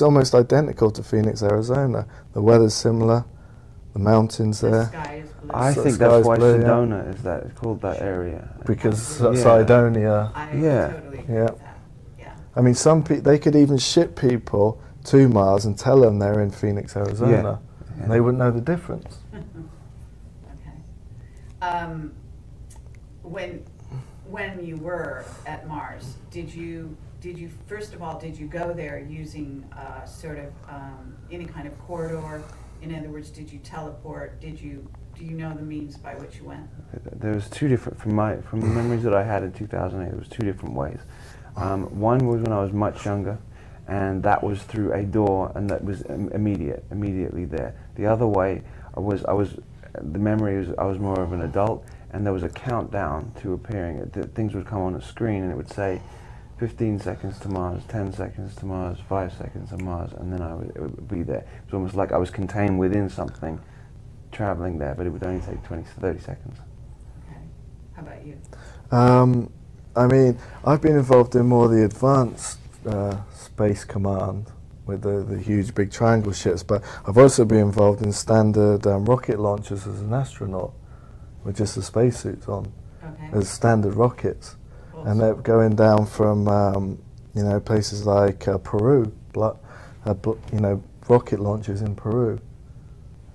almost identical to Phoenix, Arizona. The weather's similar, the mountains there. The sky is blue. I think that's why Sedona is that. It's called that area. Because Cydonia. I totally agree with that. I mean, some they could even ship people to Mars and tell them they're in Phoenix, Arizona, and they wouldn't know the difference. Okay. When you were at Mars, did you first of all did you go there using sort of any kind of corridor? In other words, did you teleport? Do you know the means by which you went? There was two different from the memories that I had in 2008. There was two different ways. One was when I was much younger, and that was through a door, and that was immediately there. The other way I was more of an adult, and there was a countdown to appearing. Things would come on a screen, and it would say 15 seconds to Mars, 10 seconds to Mars, 5 seconds to Mars, and then it would be there. It was almost like I was contained within something, traveling there, but it would only take 20 to 30 seconds. Okay. How about you? I mean, I've been involved in more the advanced space command with the huge big triangle ships, but I've also been involved in standard rocket launchers as an astronaut with just the spacesuits on, as standard rockets. Awesome. And they're going down from, places like Peru, rocket launches in Peru,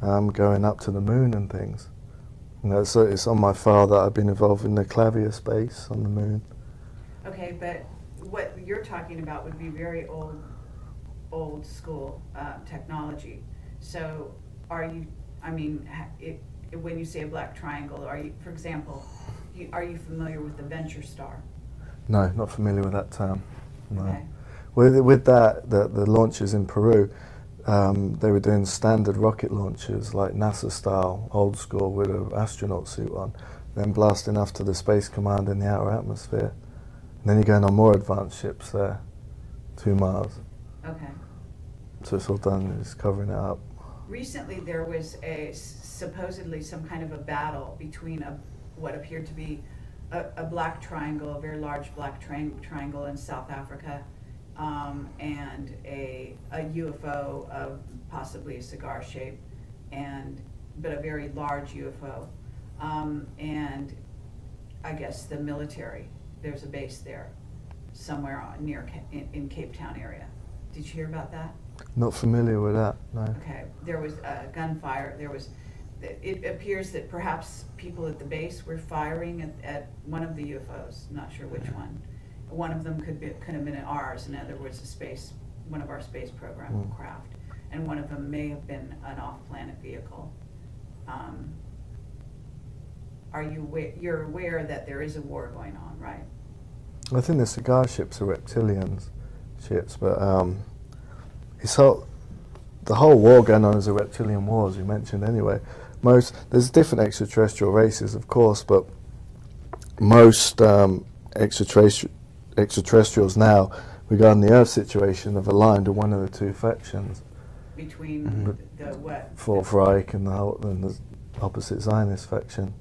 going up to the moon and things. So it's on my file that I've been involved in the Clavier space on the moon. Okay, but what you're talking about would be very old school technology. So when you say a black triangle, for example, are you familiar with the Venture Star? No, not familiar with that term. No. Okay. With that, the launches in Peru, they were doing standard rocket launches, like NASA style, old school, with an astronaut suit on, then blasting off to the Space Command in the outer atmosphere. And then you're going on more advanced ships there to Mars. Okay. So it's all done, it's covering it up. Recently there was supposedly some kind of a battle between what appeared to be a black triangle, a very large black triangle in South Africa, and a UFO of possibly a cigar shape, but a very large UFO. And I guess the military, there's a base there somewhere in Cape Town area. Did you hear about that? Not familiar with that, no. Okay, there was gunfire. It appears that perhaps people at the base were firing at one of the UFOs. Not sure which one. One of them could have been ours. In other words, one of our space program craft, and one of them may have been an off-planet vehicle. You're aware that there is a war going on, right? I think the cigar ships are reptilians ships, but the whole war going on is a reptilian war, as you mentioned anyway. There's different extraterrestrial races, of course, but most extraterrestrials now, regarding the Earth situation, have aligned with one of the two factions. Between the what? Fourth Reich and the opposite Zionist faction.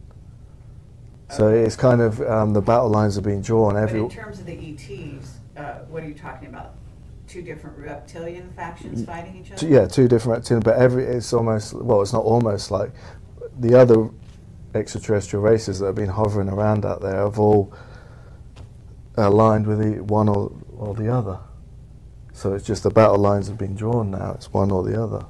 So it's kind of, the battle lines are being drawn. But in terms of the ETs, what are you talking about? Two different reptilian factions fighting each other? Yeah, two different reptilian, but it's almost, well, it's not almost like, the other extraterrestrial races that have been hovering around out there have all aligned with the one or the other. So it's just the battle lines have been drawn now, it's one or the other.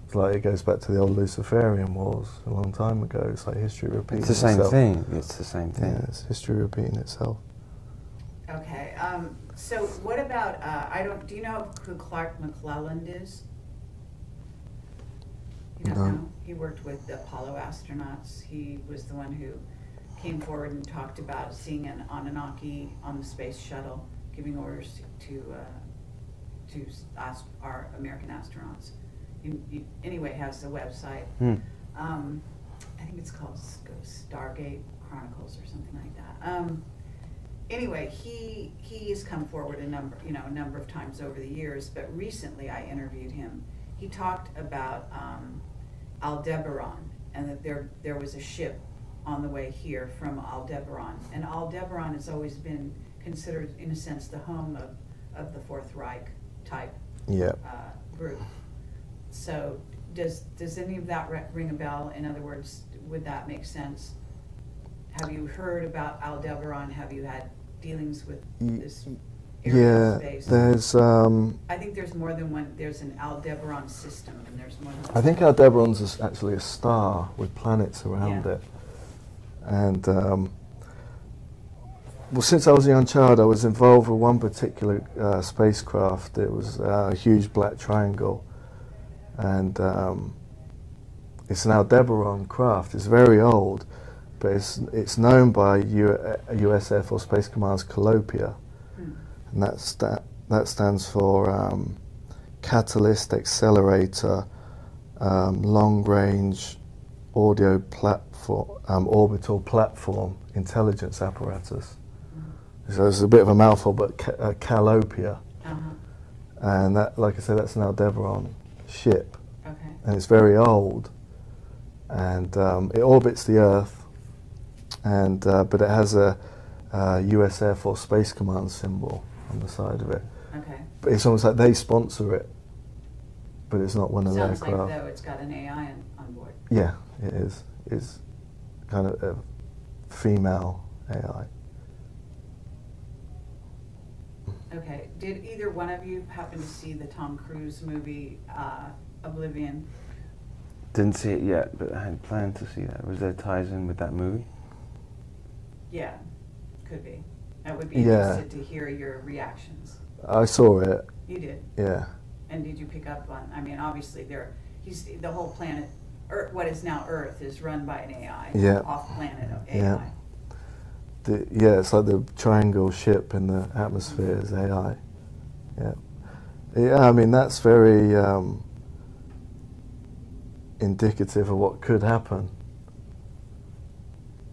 It's like it goes back to the old Luciferian wars a long time ago. It's like history repeating itself. It's the same thing. It's the same thing. Yeah, it's history repeating itself. Okay. So what about do you know who Clark McClelland is? You don't know? He worked with the Apollo astronauts. He was the one who came forward and talked about seeing an Anunnaki on the space shuttle, giving orders to our American astronauts. Anyway, has a website. I think it's called Stargate Chronicles or something like that. Anyway, he has come forward a number of times over the years, but recently I interviewed him. He talked about Aldebaran, and that there was a ship on the way here from Aldebaran, and Aldebaran has always been considered, in a sense, the home of the Fourth Reich type group. So does any of that ring a bell? In other words, would that make sense? Have you heard about Aldebaran? Have you had dealings with this area of space? There's I think there's more than one. There's an Aldebaran system, and there's more than one. I think Aldebaran's actually a star with planets around it. And well, since I was a young child, I was involved with one particular spacecraft. It was a huge black triangle, and it's an Aldebaran craft. It's very old, but it's known by U.S. Air Force Space Command's Calliope, and that stands for Catalyst Accelerator Long Range Audio Platform Orbital Platform Intelligence Apparatus. So it's a bit of a mouthful, but Calliope, and that, like I said, that's an Aldebaran ship, and it's very old, and it orbits the Earth, and but it has a U.S. Air Force Space Command symbol on the side of it. But it's almost like they sponsor it, but it's not one of their craft. Sounds like though it's got an AI on board. Yeah, it is. It's kind of a female AI. Okay. Did either one of you happen to see the Tom Cruise movie Oblivion? Didn't see it yet, but I had planned to see that. Was there ties in with that movie? Yeah, could be. I would be interested to hear your reactions. I saw it. You did? Yeah. And did you pick up on, I mean, obviously the whole planet, what is now Earth, is run by an AI, off-planet AI. Yeah, it's like the triangle ship in the atmosphere is AI. Yeah. Yeah, I mean, that's very indicative of what could happen.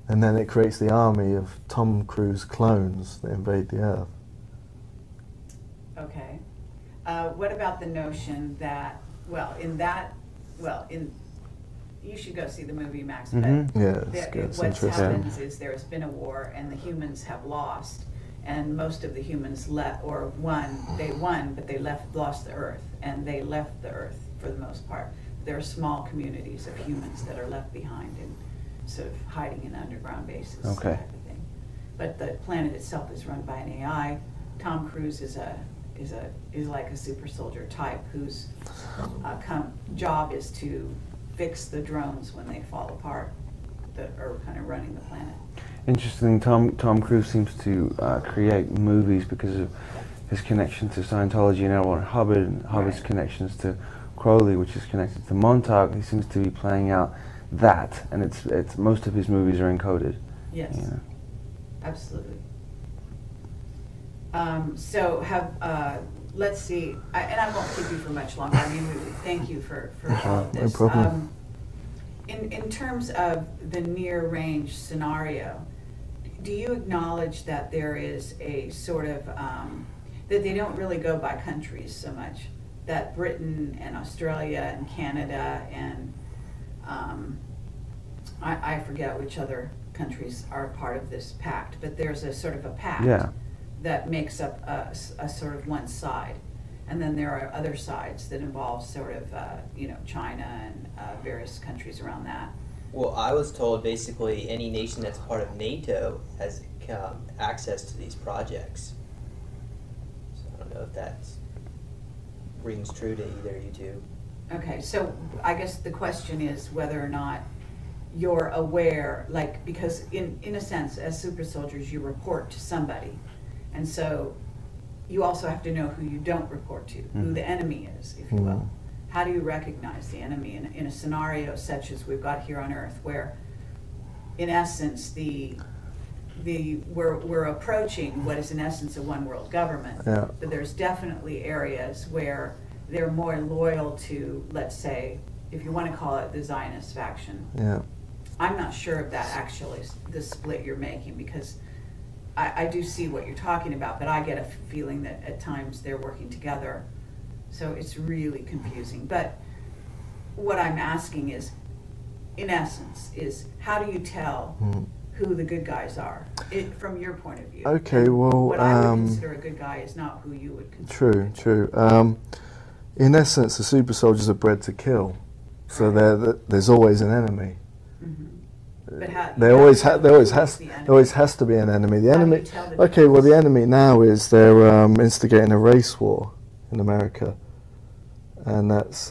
And then it creates the army of Tom Cruise clones that invade the Earth. Okay. What about the notion that, you should go see the movie, Max, but Yeah, it's good. It's what interesting. happens is there's been a war and the humans have lost, and most of the humans they won, but they lost the Earth, and they left the Earth for the most part. There are small communities of humans that are left behind and sort of hiding in underground bases, Okay. that type of thing. But the planet itself is run by an AI. Tom Cruise is like a super soldier type whose job is to fix the drones when they fall apart that are kind of running the planet. Interesting. Tom Cruise seems to create movies because of his connection to Scientology and L. Ron Hubbard, and Hubbard's connections to Crowley, which is connected to Montauk. He seems to be playing out that, and it's most of his movies are encoded. Yes, You know. absolutely. Let's see, and I won't keep you for much longer. I mean, thank you for all of this. No problem. In terms of the near range scenario, do you acknowledge that there is a sort of, that they don't really go by countries so much, that Britain and Australia and Canada and I forget which other countries are part of this pact, but there's a sort of a pact that makes up a sort of one side. And then there are other sides that involve sort of, China and various countries around that. Well, I was told basically any nation that's part of NATO has access to these projects. So I don't know if that rings true to either of you two. Okay, so I guess the question is whether or not you're aware, because in a sense, as super soldiers, you report to somebody. And so you also have to know who you don't report to, who the enemy is, if you will. How do you recognize the enemy in a scenario such as we've got here on Earth, where, in essence, we're approaching what is in essence a one world government, but there's definitely areas where they're more loyal to, let's say, if you want to call it the Zionist faction. Yeah. I'm not sure if that actually is the split you're making, because I do see what you're talking about, but I get a feeling that at times they're working together. So it's really confusing. But what I'm asking is, in essence, is how do you tell who the good guys are, from your point of view? Okay, well, what I would consider a good guy is not who you would consider. True. In essence, the super soldiers are bred to kill, so there's always an enemy. But how, There always has to be an enemy. The enemy. Okay, well, the enemy now is they're instigating a race war in America, and that's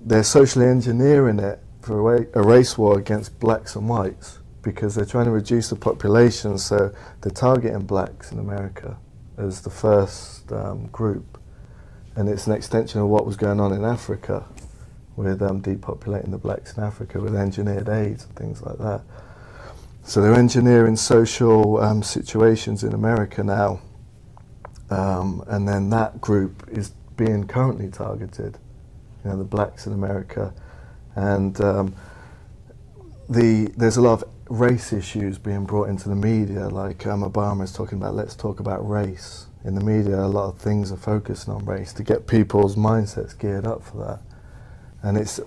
they're socially engineering it for a race war against blacks and whites, because they're trying to reduce the population. So they're targeting blacks in America as the first group, and it's an extension of what was going on in Africa, with depopulating the blacks in Africa with engineered AIDS and things like that. So they're engineering social situations in America now, and then that group is being currently targeted, the blacks in America, and there's a lot of race issues being brought into the media, like Obama is talking about, let's talk about race. In the media, a lot of things are focusing on race to get people's mindsets geared up for that. And it's,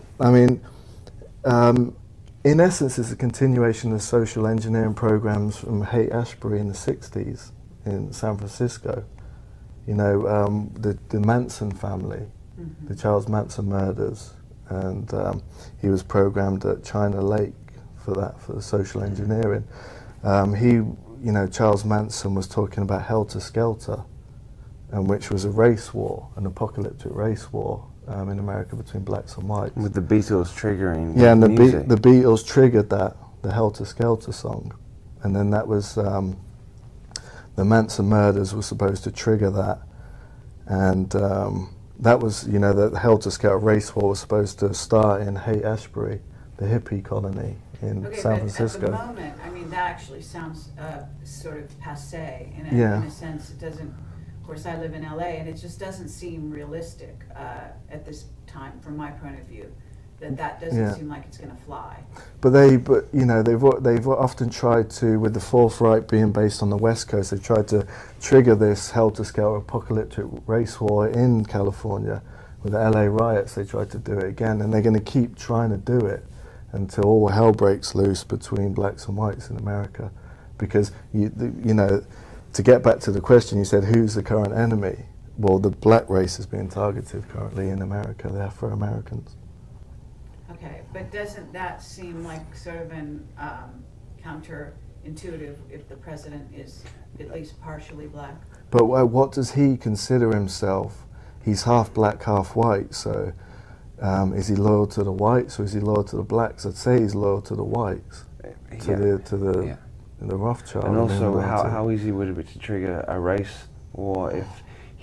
in essence, it's a continuation of social engineering programs from Haight-Ashbury in the 60s in San Francisco. The Manson family, the Charles Manson murders, and he was programmed at China Lake for the social engineering. Charles Manson was talking about Helter Skelter, which was a race war, an apocalyptic race war. In America between blacks and whites. With the Beatles triggering and music. the Beatles triggered that, the Helter Skelter song. And then that was, the Manson murders were supposed to trigger that. And that was, the Helter Skelter race war was supposed to start in Haight-Ashbury, the hippie colony in San Francisco. At the moment, that actually sounds sort of passé. In a sense, it doesn't. Of course, I live in LA, and it just doesn't seem realistic at this time, from my point of view, that doesn't seem like it's going to fly. But you know, they've often tried to, with the Fourth Reich being based on the West Coast, they've tried to trigger this helter-skelter apocalyptic race war in California. With the LA riots, they tried to do it again, and they're going to keep trying to do it until all hell breaks loose between blacks and whites in America. Because you know, to get back to the question, you said who's the current enemy? Well, the black race is being targeted currently in America. The Afro-Americans. Okay, but doesn't that seem like sort of an counterintuitive if the president is at least partially black? But what does he consider himself? He's half black, half white, so is he loyal to the whites or is he loyal to the blacks? I'd say he's loyal to the whites, to the Rothschild. And also, how easy would it be to trigger a race war if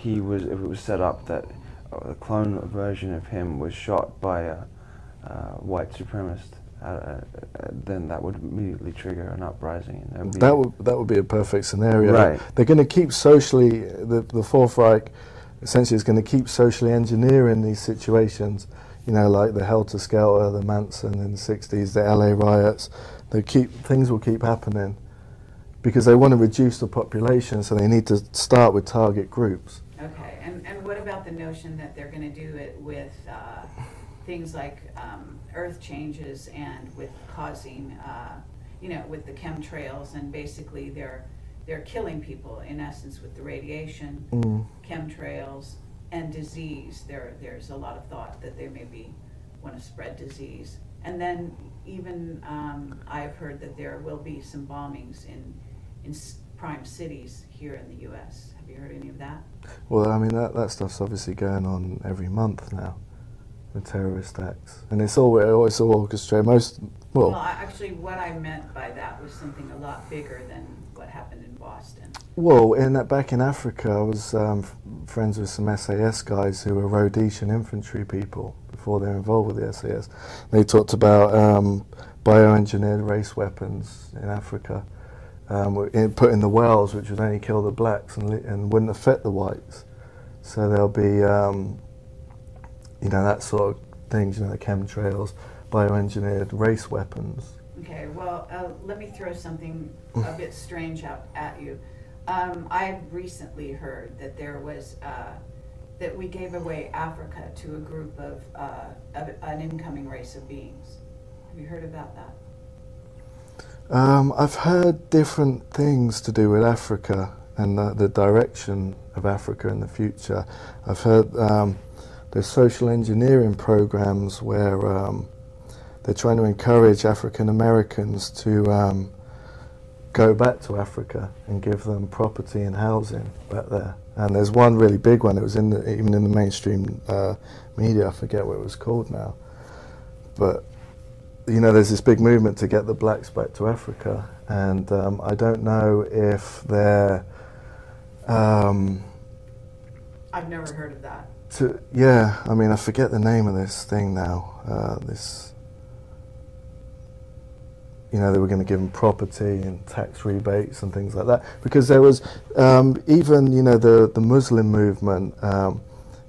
it was set up that a clone version of him was shot by a white supremacist? Then that would immediately trigger an uprising. And that would be a perfect scenario. Right. They're going to keep socially, the Fourth Reich essentially is going to keep socially engineering these situations, you know, like the helter-skelter, the Manson in the 60s, the LA riots. Things will keep happening because they want to reduce the population, so they need to start with target groups. Okay, and what about the notion that they're going to do it with things like earth changes and with causing, you know, with the chemtrails, and basically they're killing people in essence with the radiation, chemtrails, and disease. There's a lot of thought that they maybe want to spread disease. And then even I've heard that there will be some bombings in prime cities here in the U.S. Have you heard any of that? Well, I mean, that stuff's obviously going on every month now, the terrorist acts. And it's all orchestrated. Well, actually what I meant by that was something a lot bigger than what happened in Boston. Well, back in Africa, I was friends with some SAS guys who were Rhodesian infantry people before they were involved with the SAS. They talked about bioengineered race weapons in Africa, put in the wells, which would only kill the blacks and wouldn't affect the whites. So there'll be, you know, that sort of things, you know, the chemtrails, bioengineered race weapons. Okay, well, let me throw something a bit strange out at you. I recently heard that there was that we gave away Africa to a group of an incoming race of beings. Have you heard about that? I've heard different things to do with Africa and the direction of Africa in the future. I've heard there's social engineering programs where they're trying to encourage African Americans to go back to Africa and give them property and housing back there. And there's one really big one. It was even in the mainstream media. I forget what it was called now. But you know, there's this big movement to get the blacks back to Africa, and I don't know if they're. I've never heard of that. Yeah, I mean, I forget the name of this thing now. You know, they were going to give them property and tax rebates and things like that, because there was even, you know, the Muslim movement,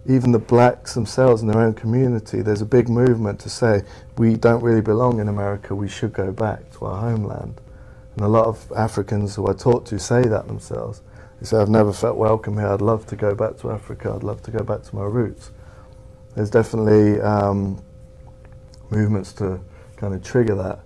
even the blacks themselves in their own community. There's a big movement to say we don't really belong in America. We should go back to our homeland. And a lot of Africans who I talk to say that themselves. They say, I've never felt welcome here. I'd love to go back to Africa. I'd love to go back to my roots. There's definitely movements to kind of trigger that.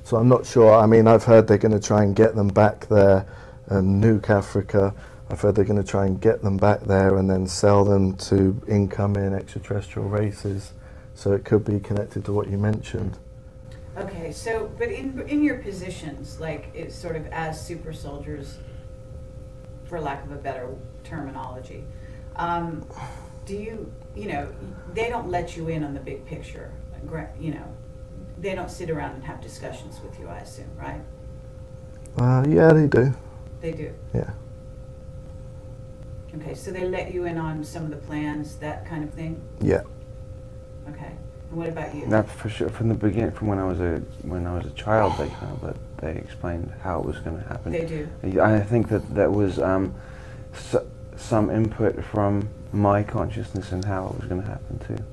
So I'm not sure. I mean, I've heard they're going to try and get them back there and nuke Africa. I've heard they're going to try and get them back there and then sell them to incoming extraterrestrial races. So it could be connected to what you mentioned. Okay, so, but in your positions, like it's sort of as super soldiers, for lack of a better terminology, do you know, they don't let you in on the big picture, you know, they don't sit around and have discussions with you, I assume, right? Yeah, they do. They do? Yeah. Okay, so they let you in on some of the plans, that kind of thing? Yeah. Okay. And what about you? Not for sure. From the beginning, from when I was a child, they explained how it was going to happen. They do. I think that was some input from my consciousness and how it was going to happen too.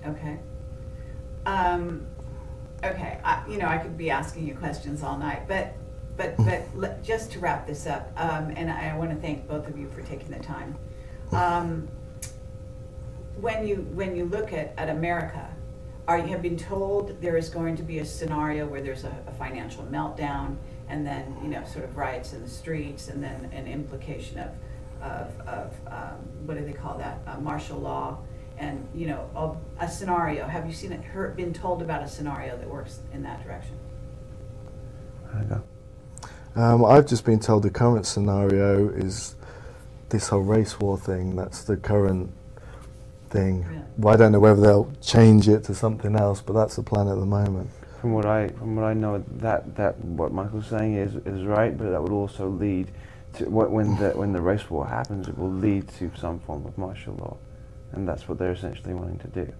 Okay. Okay. I could be asking you questions all night, but just to wrap this up, and I want to thank both of you for taking the time. When you look at America, you have been told there is going to be a scenario where there's a financial meltdown, and then sort of riots in the streets, and then an implication of what do they call that, martial law, and a scenario. Have you seen it? Been told about a scenario that works in that direction? I go. I've just been told the current scenario is this whole race war thing. That's the current thing. Really? Well, I don't know whether they'll change it to something else, but that's the plan at the moment. From what I know, that what Michael's saying is right, but that would also lead to when the race war happens, it will lead to some form of martial law, and that's what they're essentially wanting to do.